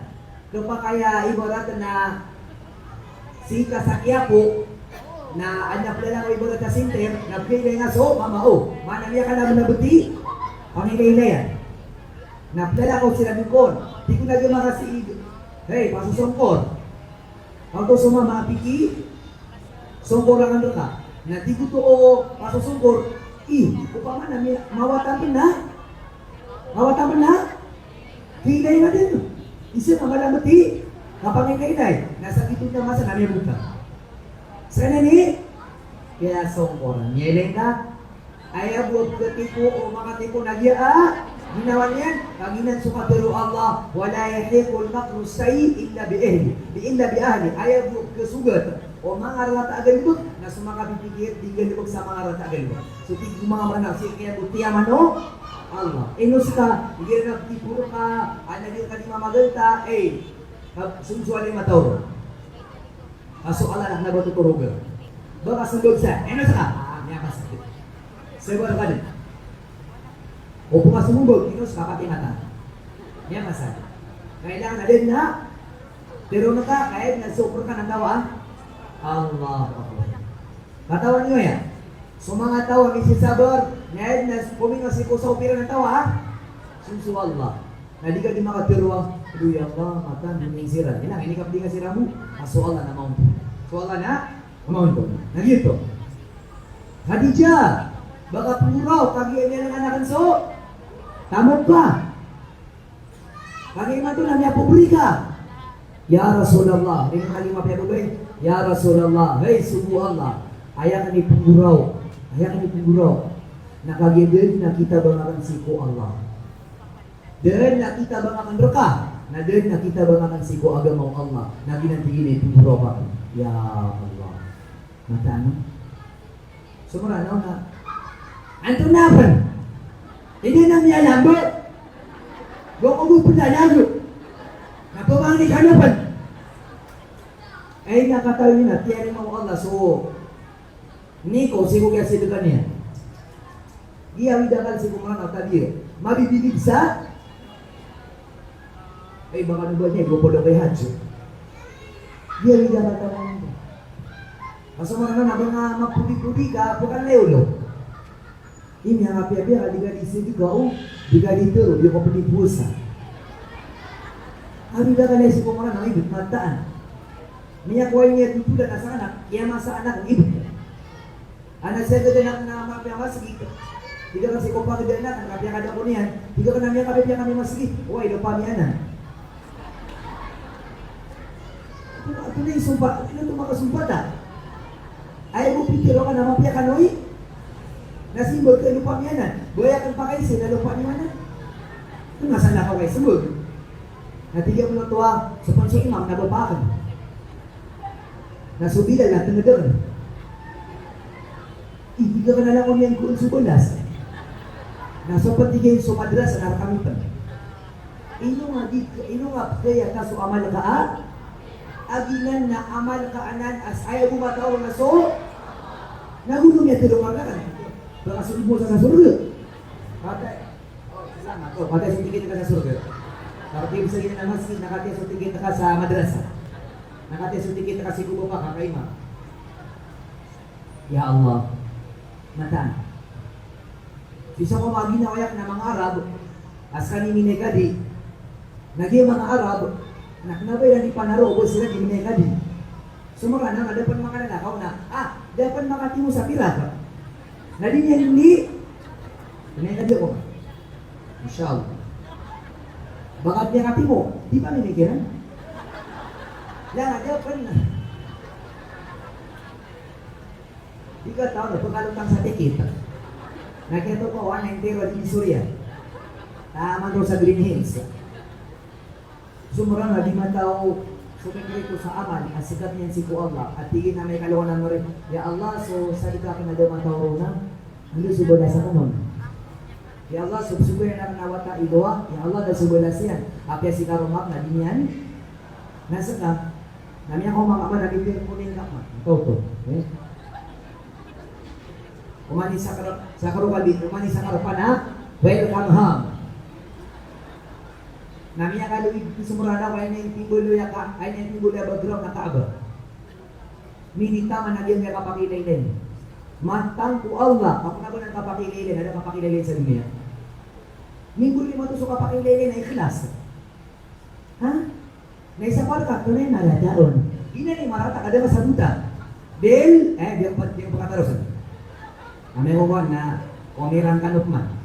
Kapag kaya ibarat na si Kasakyapo na anak na lang ibarat na sinter, nabigay nga so, mamao. Manamiya ka naman na buti, pangigay na yan. Napdala ko sila bukon. Di ko na gama kasi, hey, pasusungkor. Pag ko sumama piki, sungkor lang ang ka. Na di ko to pasusungkor, upaman na, mawatan na. Mawatan na. Hilay na din. Isa na malamati, kapangingay nasa gitod na masa namin buka. Sana ni, kaya songkoran. Nyeleng ka, ayaw buot katipo o mga tipo nagyaa, ginawa niyan, kaginan sukadero Allah, wala yahikul makru sayi illa bi'ahli, ayaw buot kasugat, o mga rata agalibot, na sumakabibigit, di galibot sa mga rata agalibot. So, tigil mga manang, kaya butiyaman o, Allah. Inus ka, hindi na nagtipuro ka, anagin ka di mamagalta, sunsuali matawro. Kaso Allah na nagatuturugan. Baka sundod sa, inus ka, miyakas. Sebar ka din. O kung sumubog, inus ka, pati mata. Miyakas. Kailangan na din na, pero naka, kahit nag-super ka ng tawa, Allah. Katawan nyo yan. So mga tawa, misi sabar, ngayon na kuminga si ko sa opera ng tawa, sunsu Allah. Na di ka di makatiruwa, Duya Allah, mata, duning sira. Yan lang, inikap di ka sira mo, aso Allah na maunto. So Allah na, maunto. Nagito. Khadijah, baka puraw, kagiyan niya ng anakan so, tamad pa. Kagiyan ito na niya publika. Ya Rasulullah, dengan kalimat yang baik, Ya Rasulullah, hei subuh Allah, ayah ni puraw. Hayang ni puguro, nakagiyan na kita bangaran si ko Allah. Dan nak kita bangakan berkah. Nah dan nak kita bangakan siku agama Allah. Nabi nanti gini itu berapa? Ya Allah. Mata anu. Semua orang nak. Antum apa? Ini namanya lambat. Gua ngomong pernah lalu. Apa bang ni kanapan? Nak kata ini nak tiada mau Allah so. Ni kau siku kasi dekannya. Dia widakan siku mana tadi? Mabi bisa. Baka nubanya gue podo kay Hadjo. Dia lidah kata mo. Masama na nabang mapudi-pudi ka, bukan leulo. Ini yang api-api diga di sini kau, diga di tero, dia ko pudi pusa. Abi dah kalay si kumara ng ibig mataan. Niya ko niya dito na sa anak, kaya masa anak ng ibig. Anak saya kedenang na mapi-awa sige. Tiga kasi ko pa kedenang, ang api kada ko niyan. Tiga ka namin kapi kami masigi. Uy, do pa niyan. Ito na yung sumpa, ito na makasumpa na. Ayaw mo pitiro ka na mapya kanoy. Nasimbol ka lupa niya na. Buya kang pakaisi na lupa niya na. Ito nasa nakaw kayo sumog. Natigyan mo na tuwa, sa pansyo imam, nababakan. Nasubila lang, tanagang. Ibiga ka na lang umiyan kung subulas. Nasa patigay sumadras sa narakamitan. Ino nga kaya kaso amal ka aginan na amal kaanan as ayaw mo matawag na so nagulong niya tulungan ka kan baka sunod mo sa surga salamat patay suntigin ka sa surga nakatib sa gina na masjid nakatib suntigin ka sa madrasa nakatib suntigin ka sa kubo pa kakaima ya Allah mataan bisa ko maginawayak na mga Arab as kanimine kadi naging mga Arab naknabay lang di panaro, sila di minay di. Sumura na, dapat makananakaw na, dapat makati mo sa pirata. Na di niya hindi, minay di ako. Inshallah. Bakat niya kati mo, di pa minikiran? Lang, dapat na. Di ka tao na, pagkalutang sa tikit. Nakita ko, entero di Surya. Tama doon sa Green Hills. Sumurang di matao sumingkiri sa aman at sikat niyan si ku Allah at tigin na may kaluwanan mo rin ya Allah so salika ka na daw matao na hindi subod na sa kanon ya Allah subsubod na nawata idoa ya Allah da subod na siyan apya si karumak na dinyan nasa ka nami ako mga ama na bibir kunin ka ma ito umani sa karukabit umani sa karupana welcome home Namanya kalau itu sumurada kaya na yung timbolo ya ka, ay na yung timbolo ya background na kaaba. Minita man nagyan niya kapakilailan. Mantang ku Allah, ako na ba ng kapakilailan? Ada kapakilailan sa dunia? Minggu lima to so kapakilailan na ikhlas. Ha? Na isa pa ka, tunay na ladaon. Ina ni marata kada masabuta. Del, dia pagkatarosan. Ame mo na, kumirang kanop man.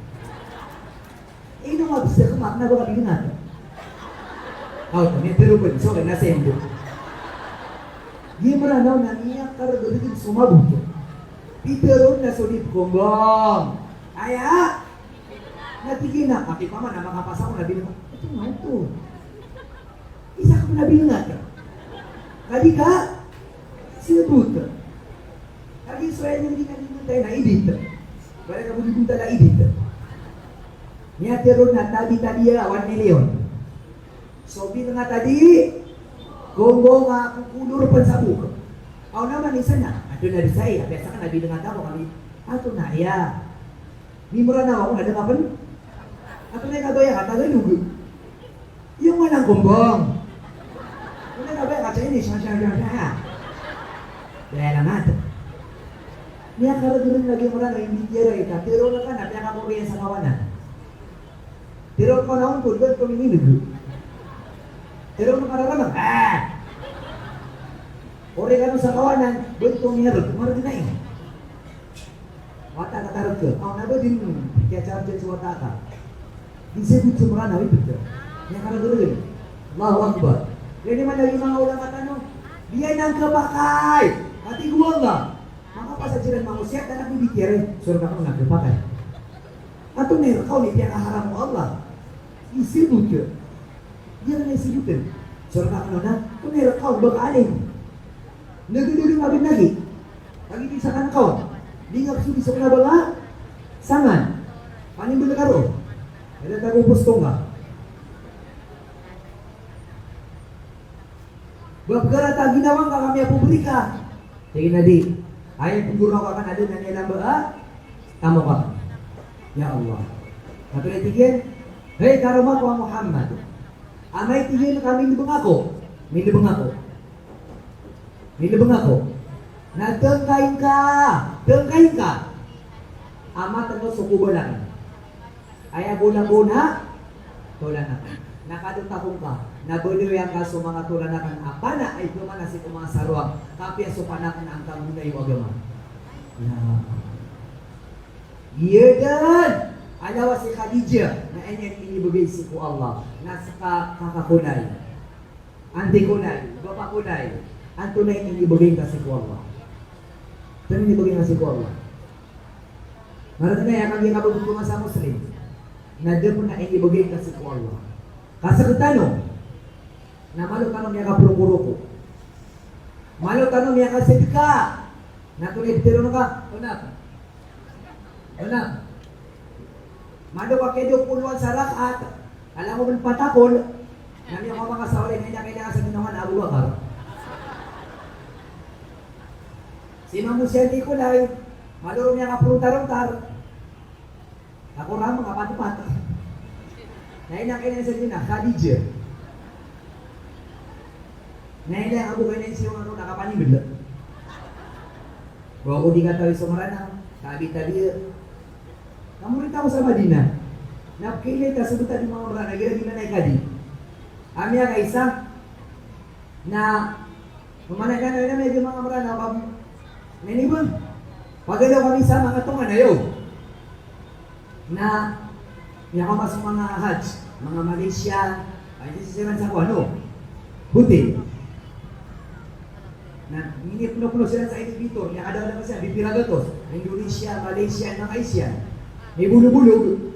Ino nga bisa kumak na ba kabinat? May terupin, so kaya nasa endo. Dia meranaw na niya karagalitin sumabot. Piteron na sulit kumbang. Aya! Natigin na. Aki pa man, makapasa ko nabili ko. Ito nga ito. Isa ko nabili nga ka. Kadi ka, sinabot. Kadi Israel yung hindi natin tayo na edit. Balik ka mo punta na edit. Niya teron na tabi-tabi 1 million. So, bina nga tadi, gonggo nga kukulur pan sa buko. Aw naman, isa na. Ato na rin sa'yo. Pesa ka na, bina nga kami. Ato na, iya. Mimura na ako, nadamapan. Ato na yung kagaya ka, tagalug. Yung walang gombong. Kung na kagaya ka, siya ini, siya. Kaya naman. Niya karagulong lagi mo na, hindi tira ita. Tiro na ka na, kaya ka mo rin sa kawanan. Tiro ko na akong tulad, kumiminag. Pero nung kararaman, ore ka sa kawanan, doon itong niharap, kumarag na eh. Wata katarap ka, na ba din kaya charge sa wata ka? Di sebut sumurana, wipit ka. Yang karagulog, Allahu Akbar. Yan naman lagi mga ulang katanong, diyan ang kabakay, pati guwang nga. Mga pasajiran mga usyat, anak bibikir, surga ka nagkabakay. Ato na kau ni piyang kaharam mo Allah. Isibut ke? Dia na isibutin. Surga ka na, kung meron ka, baka-aling. Nagdudulong abin lagi. Pag-ibig sa kanakaw. Di nga kusuli sa mga bala. Sangan. Panin mo na karo? Kaya nagupos ko nga. Bagara ginawang ka kami publika. Sige na di. Ayaw paguraw ka na doon na nilang ba? Tama ka. Ya Allah. Katulad tigil. Hey, karumah ko ang Muhammad. Amay tigil kami libang ako. May libang ako. May libang ako. Nagtengkain ka. Tengkain ka. Amat ang sukubo lang. Ay bulan-buna. Tulan na. Nakadutahong ka. Nabuliwang ka sa mga tulanakan. Apana ay dumana si mga sarwang. Kapya supanakan ang kamunay yung agama. Yedan! Alawa si Khadijah na inyong inibigay si ku Allah. Nasa kakakunay. Andi kunay. Bapa kunay. Ang tunay inibigay ka si ku Allah. Tunay inibigay ka si ku Allah. Marami na yan kami kabubutungan sa Muslim. Na doon mo na inibigay ka si ku Allah. Kasagutano. Na malo tanong niya ka puro-puro. Malo tanong niya ka sedika. Na tunay bitiro na ka. Unap. Malo ka kayo puluan sa rakat. Alam mo man patakol. Nami ako mga sawali na niya kailangan sa ginawan Abu Bakar. Si Mamu Siyati ko lang. Maluro niya ka puro-tarong-tar. Ako ram mga patupat. Nainang kailangan sa gina. Khadijah. Nainang abu kayo na siya ano nakapanibid. Bawa ko di ka tayo sumarana. Tabi-tabi. Kamu rin ako sa Madina. Napkilit ka subutan yung mga marana. Gira-gira na ikadi. Amya ka isa na pumanay ka na medyo mga marana. Nanibon. Pagalaw kami sa mga tunga na yun. Na yakamas mga Hajj. Mga Malaysia. Ay sisiran sa ano. Buti. Na minipno-pno sila sa inhibitor. Nakadaw na kasi bipiragatos. Indonesia, Malaysia, and mga Asia. May bulog-bulog.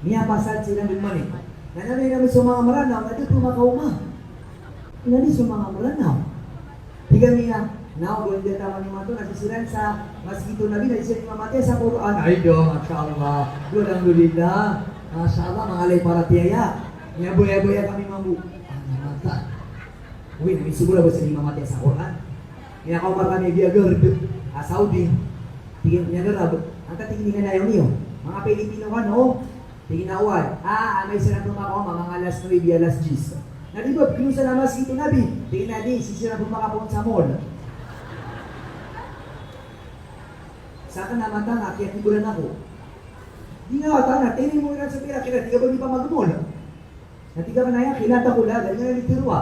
Niya pasal sila ng manik. Nananay namin sa mga maranaw. Ito tumakauma. Inali sa mga maranaw. Tiga niya. Now, doon din taman ni Mato. Nasisiran sa Masjidun Nabi. Nasisiran ni Mamatay sa Quran. Ay do, Masya Allah. Alhamdulillah. Masya Allah. Mga alay para tiyaya. Niya boya-boya kami mamu. Mata. Uy, namin siguro ba sa Mamatay sa Quran? Niya kau kami biagar. Saudi. Tingin niya garab. Ang tatingin na yun niyo. Mga Pilipino ka, no? Tinginawan. May sila pumakaw, mga alas 9, alas 10. Nalibab, kinusa na mas ito nabi. Tingin na di, sisira pumakapon sa mall. Saka na matang, akyat ibulan ako. Di nga, tana, tingin mo ilan sa pira, kila tiga ba di pa mag-mall? Natiga ka na yan, kilata ko lang, ganyan na litirwa.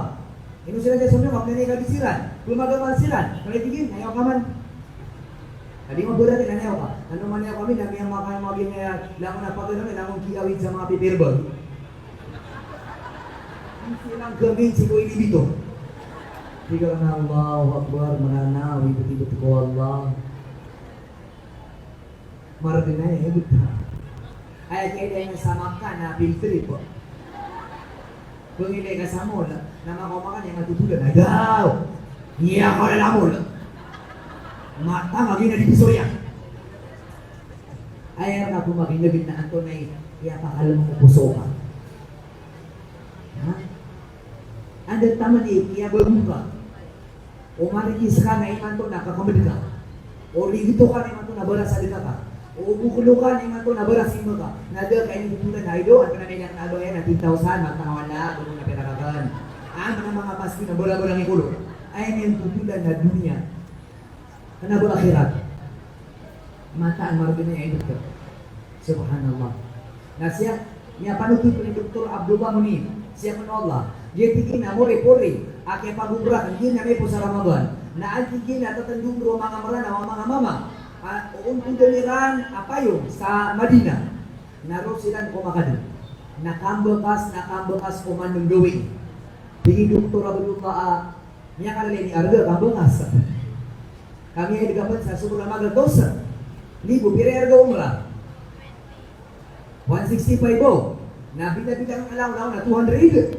Ino sila dyan sa mga, kung nanay kabisiran, lumagaman sila, nalitigin, ayaw ka man. Hindi mo bulan din, anayaw ka. Ano man niya kami, nabi ang mga maging langon na pagano, langon kiawid sa mga pipirbag. Hindi silang gamin si Kuya Libito. Tiga ka na, Allahu Akbar, mananaw, ibut-ibut ko Allah. Maragin na eh, ibut na. Ay, kaya yung sama ka na filter po. Kung hindi ka sa mall, na makumakan yung matutulan, agaw! Hiya ko na lamol! Mata maging na divisorya. Ayaw na pumakinagin na anto na kaya pakalam mo puso ka. Ha? Andang tama ni kaya babuka. O marikis ka na iman to nakakamad ka. O ligito ka na iman to nabarasal ka. O bukulo ka na iman to nabarasin mo ka. Nada kayo nitutunan na ito. Ang pananay ng nalo yan na 10,000 magkawan na kung napirakagan. Mga paski na bola-bolang ikulo. Ayan yung tutulan na dunia. Karena berakhirat mata ang margin niya ito. Subhanallah. Nah siya panutup ni Dr. Abdullah Munir. Siya Allah. Dia tingin na more-pore. Ake pagubrak. Hindi na may po sa Ramadan. Na ang tingin na tatandung ro mga marana, mga mama. Untong daliran apa yung sa Madina. Naro silang kumakado. Nakambekas kumandong gawin. Tingin Dr. Abdullah niya kalali ni Arga kambekas. Kami ay digapan sa sobrang magadosa. Libo, pira erga umrah. 165 po. Na bila-bilang alaw na 200.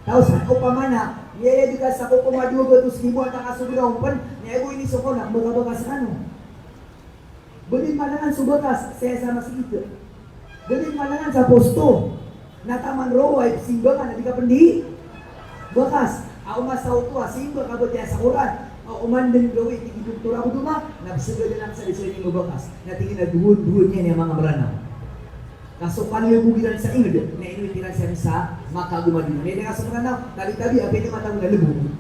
Tapos ako pa man na, niya di ka sa ko kumadugo to sibo at nakasugulaw pan, niya ko ini soko na baga sa ano. Bulin malangan subatas sa masigit. Bulin malangan sa posto. Nataman ro ay simba ka na di ka pendi. Bakas, ako masaw to simba ka ba sa Quran. O umandang gawin ti doktor ako duma, nabisagad lang sa lisan mo bakas. Natingin na duhon niya mga maranaw. Kaso paano bugiran sa ingod na inuitiran siya sa makagumadin. May nga sa maranaw, tabi-tabi apin na matang nalubog.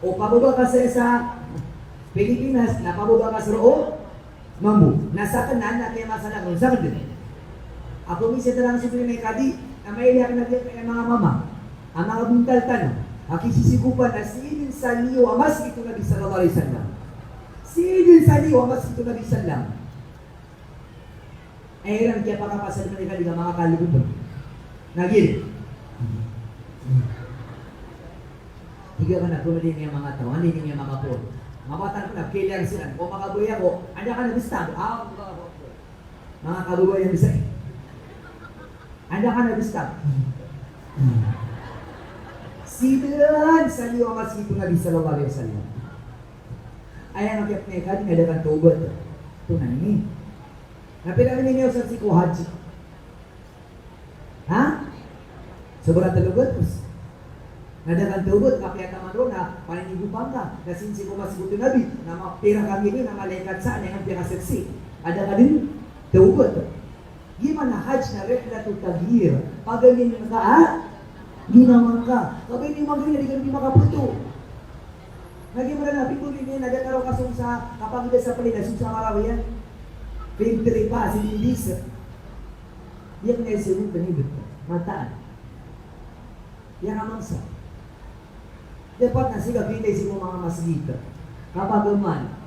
O pababa ka sa Pilipinas, napababa ka sa roo, mambu. Nasa kanan na kaya masalang sa kadin. Ako minsan talang sa kadi, na may iyak na mga mama, ang mga buntal tanong. Akisisigupan na siinin sa liyo amas ito Nabi sallallahu alaihi wasallam. Siinin sa liyo amas ito Nabi sallam. Ayran kaya pakapasal mereka di mga kalibutan. Nagil. Tiga ka na kumali niya mga tao, hindi niya mga po. Mabatan ko na, kailangan sila. O makabuya ko, anda ka na bistag. Mga kabuya yung bisay. Anda ka na bistag. Sidan sa liyo amas ito Nabi sallallahu alaihi wasallam. Ayan ang kaya mereka di ngadakan tobat. Ito na ini. Napila ninyo sa siku haji. Ha? Sobrang talugot. Ngadakan tobat, kapya taman ro na paninigupan ka. Kasi siku masiguto Nabi, na mapira kami rin, na malaikat saan, yung pinakasaksi. Ada ka din tobat. Gimana haj na reklatu tagir. Pagaling ka, ha? Ginaman ka. Kapag hindi magaling, hindi makaputo. Naging mga nabi ko rin nagataro ka sa kapag sa Pilipinas, sa Marawiyan. Pintri pa, si Lindis. Yan nga yung sunod na nibit ko. Mataan. Yan ang mangsa. Dapat na siya pinay si mga masgita. Kapag man,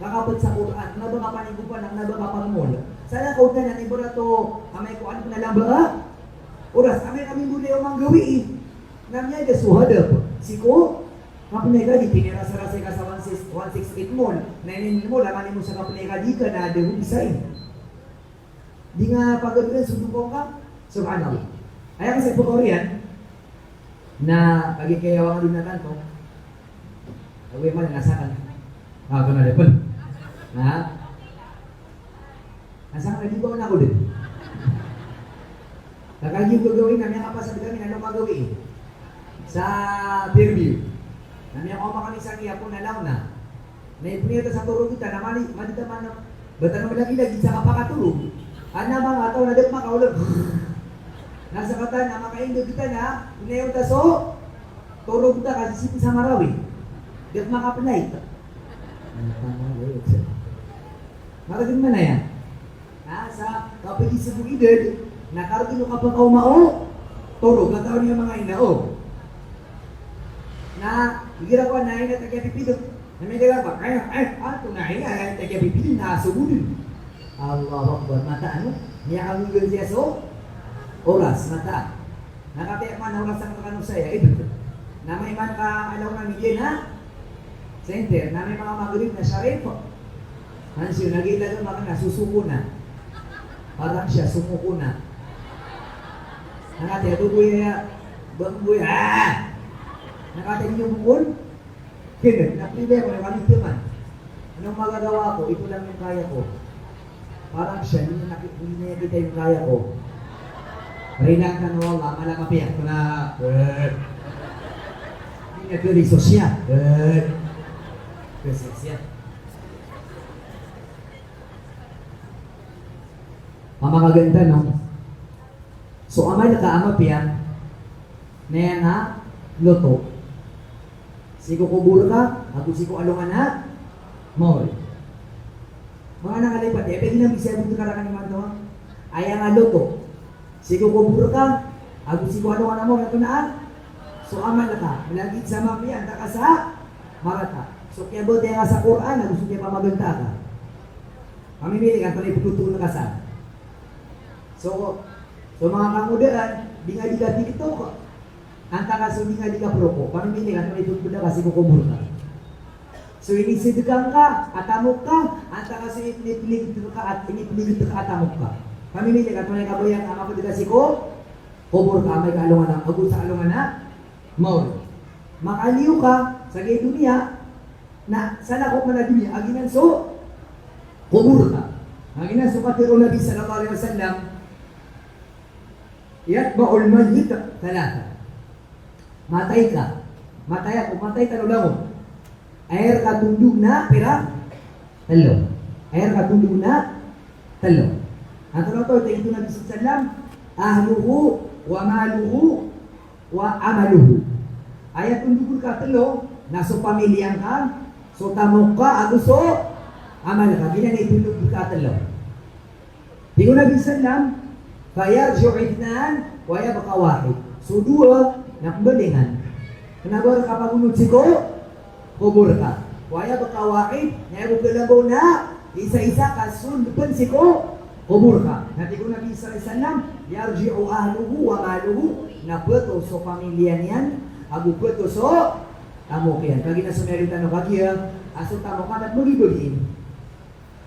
kakapit sa Quran, naba ka panigupan, naba ka pangmula. Sana kung na nanibo na to, amay ko ano na lang ba? Oras, amay kami muna yung mga gawiin. Namya yung suhadap. Siko, kapinay ka, di pinirasa-rasa ka sa 168 mall. 9 mall, amanin mo sa kapinay ka, di ka na dehong design. Di nga pagod sudubong ka. Subhanallah. Ayaw kasi po Korean, na pagkikayawan din na tanto, away man, nasakan. Ito na rin. Ha? Nasakan na, di ba na ako din? Kakagyung gagawin namin, kapasad kami, ano magawin? Sa Fairview. Namin ako kami sa Quiapo na lang na. Naipunita sa turog kita, na malita man na, bata naman lagi-lagi sa kapakatulog. Ano mga tao na dapat makaulag. Nasa kata na makaindog kita na, pinayaw ta so, turog kita kasi sipi sa Marawi. Dapat makapanay. Makagin man na yan. Sa kapag isa mong idad, nakarugin ka pang kaumao, turog, nataon niya mga inao. Na, higira ko na ina tagya-pipidot. Na may galaba, ito na ina, tagya-pipidot, nasugudin. Allah Akbar, mata ano? Niya kang ngigil siya so, oras, mata. Nakatiyak man oras ang kakano saya, ito. Na may man ka, alaw na midyan ha? Center, na may mga magrib na syarif. Hansyo, nagila doon mga nasusuko na. Parang siya, sumuko na. Nakatiyak, bubuya, nakatiyak niyo bukol? Kaya, napribay ko, nakamit naman. Anong magagawa ko? Ito lang yung kaya ko. Parang siya, hindi niya kita yung kaya ko. Rinang ka na wala, malakapiyak ko na, hindi niya kiriso siya. Kiriso siya. Mamagaganda, no? So, amay nakaamap yan, na yan ha, loto. Sigo kuburo ka, ako sigo alungan na, mall. Mga nakalipat, pwede nang bisaya mo ito karakan ni Manto. Ayaw nga loto. Sigo kuburo ka, ako sigo alungan na mo, ito na. So, aman na ka. Malagit sa mapiyan, taka sa marata. So, kaya bote nga sa Quran, gusto niya pamaganda ka. Mamimili ka, ito na ipututulong ka sa. So mga kamudaan, di nga di ka dito ko. Anta ka so di nga di ka proko. Pamimili ka, ito na ipututulong ka, sigo kuburo ka. So inisidikang ka, atamok ka, anta ka so inipiligit ka at atamok ka. Pamimili ka, tunay kabayang ama ko dito ko, kubur ka, may kaalungan na, agul sa alungan na, maul. Makaliw ka, sa gay dunia, na sana ko man na dunia, aginan so, kubur ka. Aginan so patiro Nabi sallallahu alaihi wasallam, yatba'ul mayyit talata. Matay ka. Matay ako, matay ka lang. Air ka tundog na, pera, talo. Air ka tundog na, talo. Ang tanong to, ito Nabi sallallahu alaihi wasallam, ahluhu, wa maluhu, wa amaluhu. Ayat tundog ka talo, naso pamilyang ka, so tamok ka, aguso, amal ka, ginan itulog ka talo. Tingnan Nabi sallam, fayarju idnan, waya baka wahid. So dua, nakbalingan. Kenapa ka pagunod siko? Kubur ka. Waya baka wahid, naya bukalabaw na, isa-isa ka, sundupan siko, kubur ka. Natikon Nabi sallam, yarji'u ahluhu wa maluhu, nabeto so pamilya niyan, agubeto so, tamo kiyan. Kagi na sumerita no kagya, aso tamo ka at magibulin.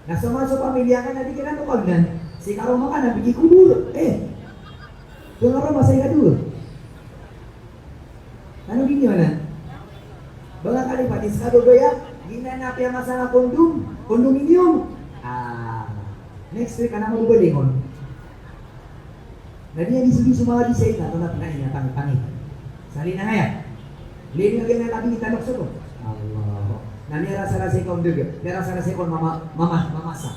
Nasumaso pamilya ka na di ka na tukagnan. Si karoma ka na bigi kubur. Doon nga masay ka doon. Ano din yun na? Baga kalipatis ka doon ya, ginanap yung masang kondom, kondominium. Next week ka na magubalingon. Nadi yan disini sumawadi sa ina, ito na pinahin niya, pangit-pangit. Sali na nga yan. Lili nga ganyan natin itanok sa ko. Allah. Namira sa rasa ikong dugo. Mira sa rasa ikong mamasa.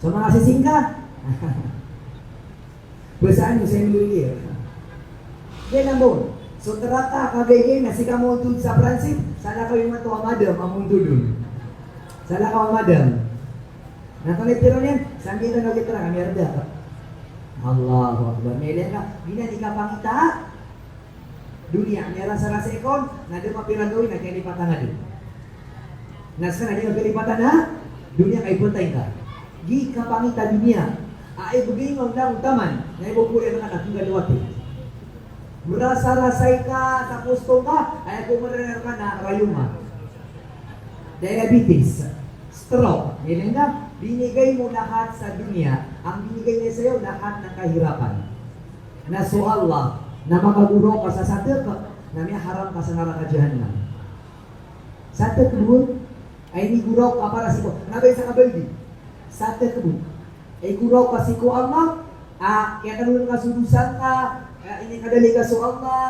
So mga sisingka. Basaan nyo sa Emilio. Yan ang bon. So terata kagayay na si kamutod sa Francis. Sana kayo matuwa madam among dudun. Sana kayo madam. Natunay pero niyan. Sambil na nagitra kami arda. Allahu Akbar. Mele ka. Gina di ka pangita. Dunia. Mera sa rasa ikon. Nada mapiragawin na kaya lipatan na din. Nasa na di magkalipatan na. Dunia kay puntay ka. Di ka pangita dunia. Ay buging ang taman. Na ibupuri ang anak ng galuwati. Merasa-rasay ka sa pusto ka. Ay kumarener ka na rayuma. Diabetes. Stroke. Yan nga. Binigay mo lahat sa dunia. Ang binigay niya sa iyo lahat ng kahirapan. Na so Allah na makaguro ka sa satir ka na may haram ka sa neraka jahannam. Satir kedua ay ni guro ka para sa ko. Nabay sa kabaldi. Satir kedua ay guro ka si ko Allah. Kaya kanulong ka sudusan ka. Ini kadali ka sa Allah.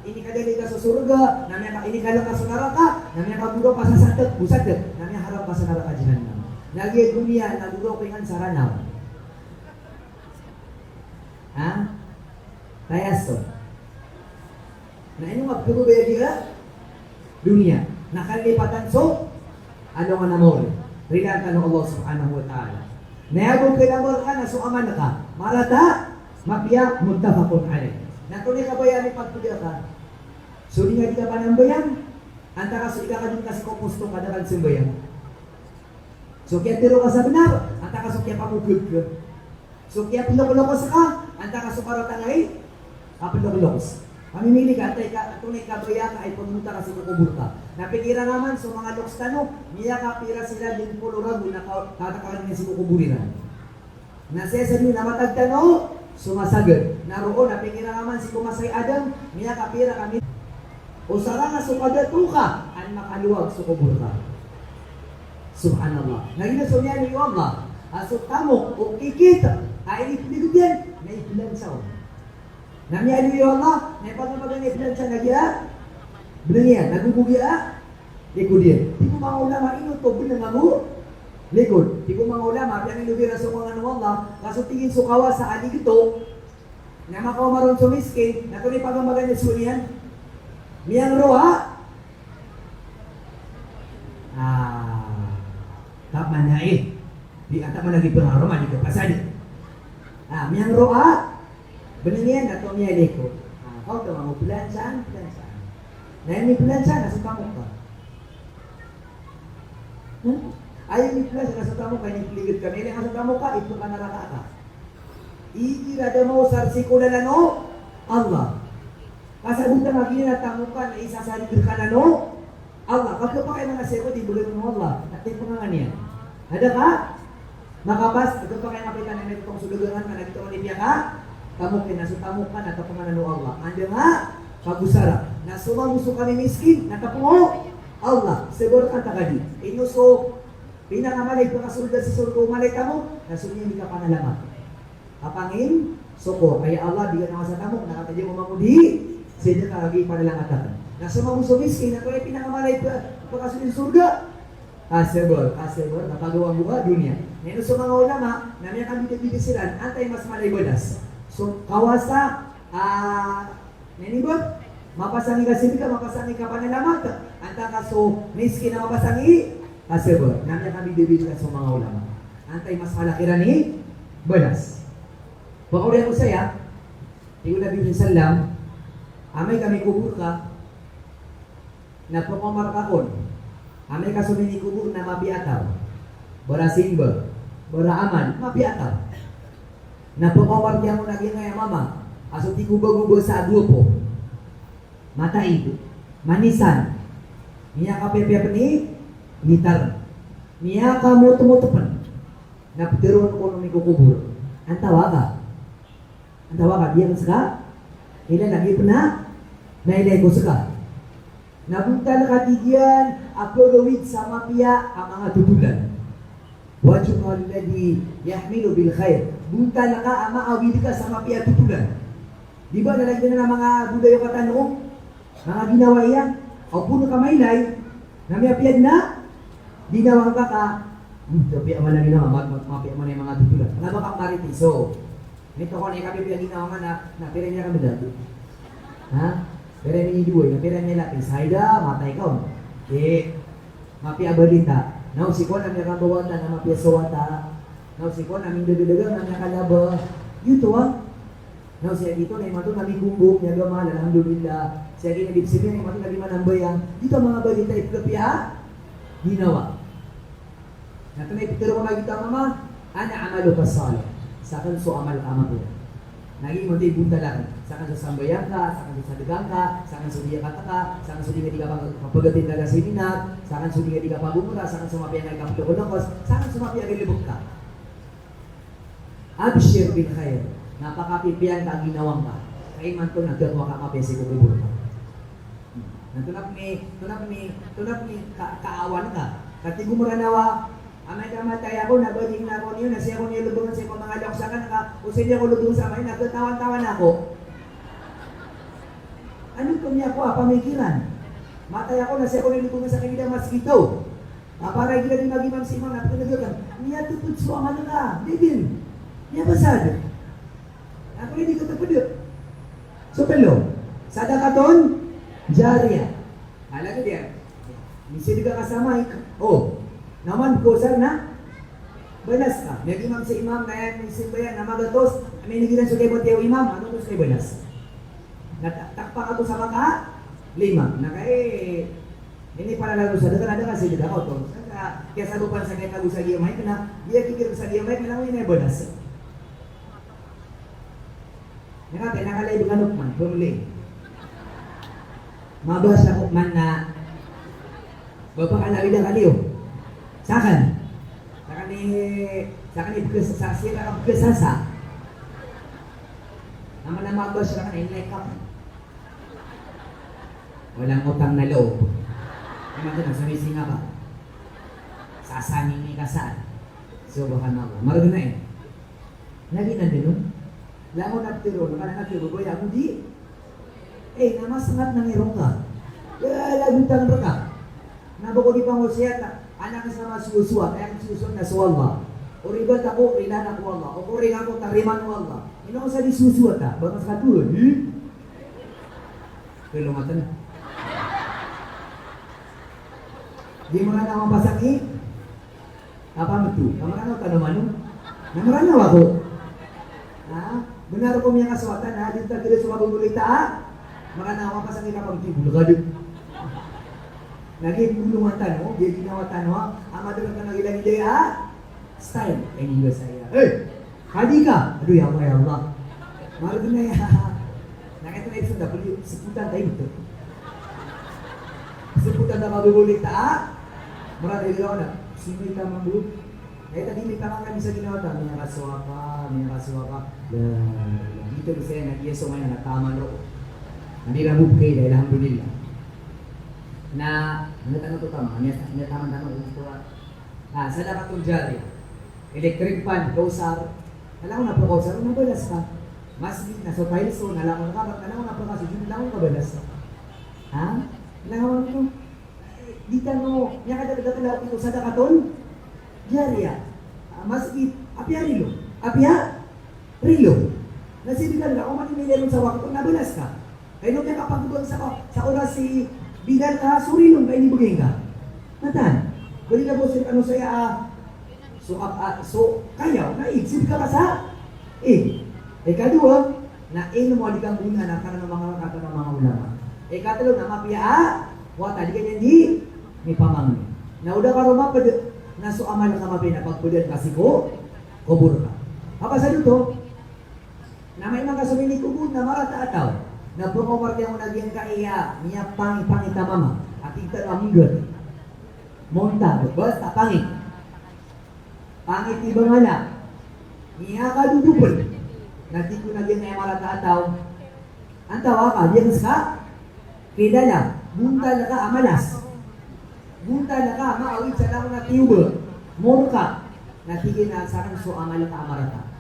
Ini kadali ka sa surga. Ini kadali ka sa neraka. Namanya kaguro ka sa satir. Busatir. Namanya haram ka sa neraka jahannam. Lagi dunia naguro ko yan sa ranaw. Tayaso. Na ini magdugo ba dia? Dunia. Nakalipatan so ano nga namor? Rilatan ng Allah subhanahu wa ta'ala. Nayabog kinamor ka na so aman ka. Marata, mapya, muttafaqun alayh. Natunay ka ba yan ipagpudya ka? So di nga di ka pa ng bayan? Anta ka so ika ka din kasi kupusto ka dakan simbayan. So kaya tiro ka sa benar, anta ka so kaya pamugod ka. So kaya pilok-lokos ka, anta ka so karatangay, pilok-lokos. Pamimili ka, antay ka, tunay ka baya ka ay pumunta kasi kukubur ka. Napikira naman, so mga loks tano, niya kapira sila din pulurago na katakalan niya si kukuburiran. Nasesa nyo na matagtano, sumasagad. Naroon, napikira naman si kumasay Adam, niya kapira kami. O sarang na sukadato ka, ang makaluwag sukubur ka. Subhanallah. Naging niya ni Allah. Asok tamo, o kikita, ay ipinigod yan, na ipilansaw. Namanya ni Allah, na ipagamagan ipilansaw na gya, bilangya, nagugugya, likod yan. Di ko mga ulama ino to, binangamu, likod. Di ko mga ulama, yan ang lubira sa mga Allah, kaso tingin sukawa sa alig ito, na makaumaron sa miskin, na ito ni pagamagan niya suniyan, miyang roha, tak manain. Di atak managi pengaruh mandi ke pasadi. Miyang roa, benengian atau miyang leko. Kau tu mau pelancan. Nah ini pelancan nasa kamu ka. Ayaw ni pelancan nasa kamu ka, ini peligid ka. Nila nasa kamu ka, itu ka neraka ka. Ikirada mau sarsiko na ano? Allah. Kasagutan lagi na tamukan na isasari ka no? Allah, pagkapakai mga seko, di bulan mo Allah. At yung pangangan niya. Ada ka? Makapas, ito pa kayo napitan na may itong sulugangan ka, nagito ni Piya ka, tamukin na, sutamukan at tapungan Allah. Anda nga, pagusara, na sumamuso kami miskin, natapungo, Allah, sigurkan takadi. Inuso, pinangamalay, pagkasulda sa surgo, malay ka mo, nasunyi hindi ka panalamat. Apangin, soko, kaya Allah, di ka naman sa tamok, nakatadya mo mamudi, sila ka lagi panalangatatan. Na sumamuso miskin, na kaya pinangamalay, pagkasulda sa surga, kasebol, napagawa mo ka, dunia. Ngayon sa mga ulama, na may kabibigisilan, antay mas malaybadas. So, kawasa, nanibot, mapasangi ka sibika, mapasangi ka panalamat. Anta ka so, miskin na mapasangi, kasebol, na may kabibigisilan sa mga ulama. Antay mas malaki rin badas. Bakuri ako saya, tingin na Biblia Salam, amay kami kubur ka, na pamamarkakon, amay kasunini kubur na mabiataw. Bara simba, bara aman, mabiataw. Na pamamar niya mo naging ngaya mama, aso ti guba-guba sa aglupo. Mataid, manisan, niya ka pepe ni gitar. Niya ka mutu-mutupan. Na pitiron ko nung ikukubur. Ang tawaga. Ang tawaga, diyan saka, ilan lagi pa na, nailay ko saka. Napunta na katigyan, ako gawid sa mapia ang mga tutulan. Wajib alladhi yahmilu bil khair. Bunta na ka, maawid ka sa mapia tutulan. Di ba nalagyan na ng mga budayo katanong? Mga ginawa iyan. O puno ka mailay, na may apiad na, ginawa ka ka, tapi aman lagi na, mapia mo na yung mga tutulan. Ano ba kang maritiso? Nito ko na yung kapipia ginawa na pira niya kami dati. Ha? Pira niya duwa, na pira niya lapis. Hayda, matay ka. Mapia balita. Now si ko na may kabawata na mapiyasawata. Now si ko na may dagadagang na nakalaba. Yuto Now siya dito na imato na may bumbong niya gamal. Alhamdulillah. Siya ginabibsibin na imato na lima ng bayang. Dito mga balita ipilapia. Ginawa. Nato na ipitiro ko magita mama. Ana amalu kasal. Sakan so amal amato. Naging mo tayo bunta lang. Sakan sa sambayan ka, sakan sa dagang ka, sakan sa diya kata ka, sakan sa di ka mapagatin na sa minat, sakan sa di ka pabumura, sakan sa mapia na ikapulo ko nangkos, sakan sa mapia galibog ka. Abshir bin khair. Napakapipiyan ka ginawang ka. Kaya man to nagagawa ka mapesi ko kubur ka. Tunap ni kaawan ka. Kati gumura nawa, amay kamatay ako, nabading na ako niyo, nasiya ko niyo lubungan sa mga alok sa kanaka, o siya ko lubungan sa amin, nagtatawan-tawan ako. Ano ito niya ako, pamikiran? Matay ako, nasiya ko niyo lubungan sa kanila maskito. Para gila din mag-imam si Imam, napinagdagan, niya tutut so ang ano ka, bibin. Niya basad. Ako hindi ko tapudot. So, pelo, sadakaton, jariya. Alam dia, misi ka kasama, naman ko sana balas ka. May imam si imam na yan, may simbayan na magatos. May nagilan sa kaibot yung imam, ano tos kay balas? Natakpak ako sa maka, 5. Hindi para lalo sa dagan kasi dito ako to. Kaya sa lupan sa kaya sa giyamay ka na, dia kikir sa giyamay ka na mo yung balas. Nakate, nakalay ka nukman, pumuli. Mabasa ko man na bapak na kaliyo. Sakan sa sila ang kesasa. Naman na mabas sa kanin like up. Walang utang na loob. Naman ito, nagsumisinga ka. Sasaning ni kasaan. Subhanallah. Marag na Lagi na din, no? Langon at tiro, nakanang boya mo di. Namasangat ng irong ka. Laging tanong ka. Nabako di pang usiyata. Anak sama susuat, ayang susuat na suwalma. O ribat ako, rilan ako Allah. O kuring ako, tariman mo Allah. Ino sa di susuat ha? Bakas katulad, Kelumatan na. Di mo na naman pasaki. Apa itu? Kamaranaw tanaman nun? Namaranaw ako. Benar ko miya kaswatan ha? Dito tagili sa mabubulita ha? Maranaw ang pasaki kapag tibul ka dito. Naging bulungan tanong, dia ginawa tanong, amadulang ka nagilang ideya, style, ini juga saya. Hadi ka? Aduh ya Allah. Malu na ya. Nakita na ito, dapat seputan tayo ito. Seputan na mabubulita, marami ikaw na, sino ikaw mabubulita? Kaya tadi may pangalan sa ginawa ta, may nakasuwa ka. Dito kasi nag-yeso ngayon na tama no. Hindi na bukay dahil alhamdulillah. Na, ano to tama? Ano tama ito. Sadaqatul jariyah. Electric fan, kausar. Alam ko na po kausar, nabalas ka. Masjid na sa Pailson, alam ko na po kasi, yun lang ko nabalas ka. Ha? Alam ko di tanong, niya kadagdagan ito sadaqatul jariyah. Masjid, apya rilo. Nasibigan ka, kung maninileron sa wakto, nabalas ka. Kaya nung nakapagdubang sa oras si Bigal ka, surilong ka, inibugin ka. Matan, kung ka po ano saya, so kayaw, naisip ka sa kadua, na mo di kang guna na karang mga kata ng mga ulama. Katalo na mapia, wata di kanya di, may pamangin. Na udah ka rumapad, naso amal ka mapina pagpudan kasi ko, kubur ka. Apa sa dito? Na may mga sumini kubur na marata ataw, na pumomar kaya mo nagyang kaiya, niya pangita mama, at ita aminggot. Monta, basta pangit. Pangit iba nga na. Niya ka dudupol. Nanti ko nagyang kaya marata ataw, ang tawa ka, diyan ka, kidala, bunta na ka, amalas. Bunta na ka, maawit sa lang na tiyubo. Murka. Natigin na sa akin so amal ka amarata.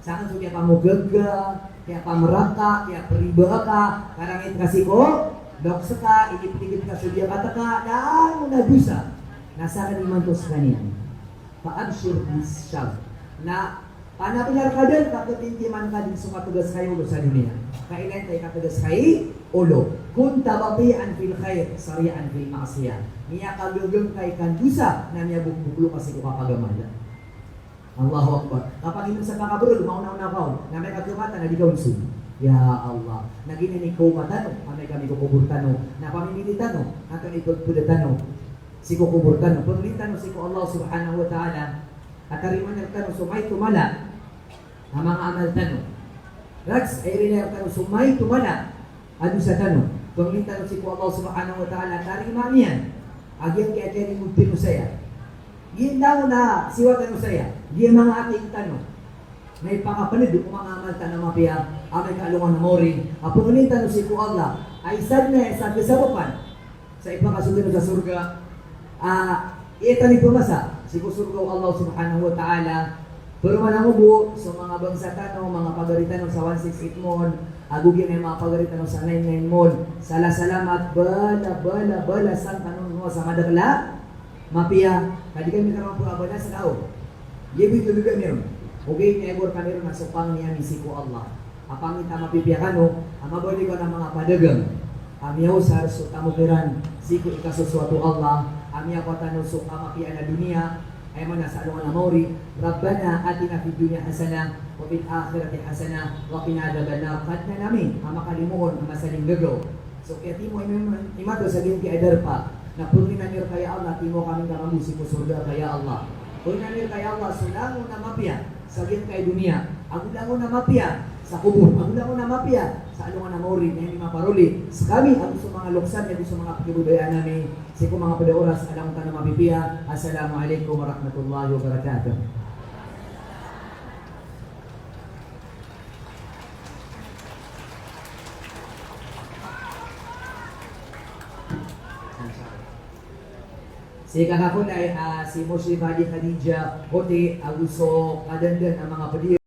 Sa akin so kaya pamugagga, kaya pameraka, kaya periba ka, karangit kasi ko, doksa ka, inip-inip ka, sudya kata ka, daan mo na bisa. Nasa kaniman to sa kaniyan. Paabsir bisyag. Na panapilar ka din, kakutintiman ka din sumatugas kayo ulo sa dunia. Kailan tayo katugas kayo ulo. Kung tababian fil khair, sarian fil maksiyah. Niya kagagam kay kandusa na niya bukbulo kasi ko kapagamala. Allahu Akbar. Kapag inom sa kakabro, mauna-una ko, na may katumata na di ka unsum. Ya Allah. Nagininig ko matano, kami kukuburtano. Na pamimilitano, ato ipagpulatano. Si kukuburtano. Pagulitano si ko Allah subhanahu wa ta'ala. At kariman nagtano, sumay tumala. Ang mga amal tano. Rags, ay rin nagtano, sumay tumala. Ano sa tano? Pagulitano si ko Allah subhanahu wa ta'ala. Kariman niyan. Agyang kaya ni Mugtino saya. Yan daw na siwat ano saya. Diyan mga ating tanong. May pakapanid kung mga amal tanong mapiya. Amay kaalungan na mori. Apungunin tanong si ko Allah. Ay sad na sa kasabupan. Sa ipakasunod sa surga. Iyan pumasa. Si ko surga Allah subhanahu wa ta'ala. Pero manangubo sa mga bangsa tanong, mga pagaritan sa 168 mon. Agugin ay mga pagaritan sa 99 mon. Salamat. Bala sang tanong mo sa madakla. Mapia, kadi kami karon po abana sa tao. Yebi tulugan meron. Okay, nebor kami ron nasupang niya ni Siko Allah. Apang ita mapipiyakano, amabali ko ng mga padagang. Amiyaw sa raso tamukiran, Siko ikasuswatu Allah. Amiyaw ko tanong so kamapian na dunia. Ay man nasa alungan na mauri. Rabbana atina fid dunya hasana wa fil akhirati hasana wa qina adzabannar. Kad na namin ang makalimuon ang masaling gagaw. So kaya timo imato sa ginti adar pa. Na puri nanir kaya Allah, timo kami karamusi ko surga kaya Allah. Puri nanir kaya Allah, sulango na mapya sa kay dunia. Agulango na mapya sa kubur. Agulango na mapya sa alungan na mauri na hindi maparuli. Sa kami, ang gusto mga luksan, ang gusto mga pakibubayan namin, sa mga padaoras, alam ka na mapipiya. Assalamualaikum warahmatullahi wabarakatuh. Si kakakon ay si Muslim Hadi Khadija Hote Aguso Kadandan ang mga padi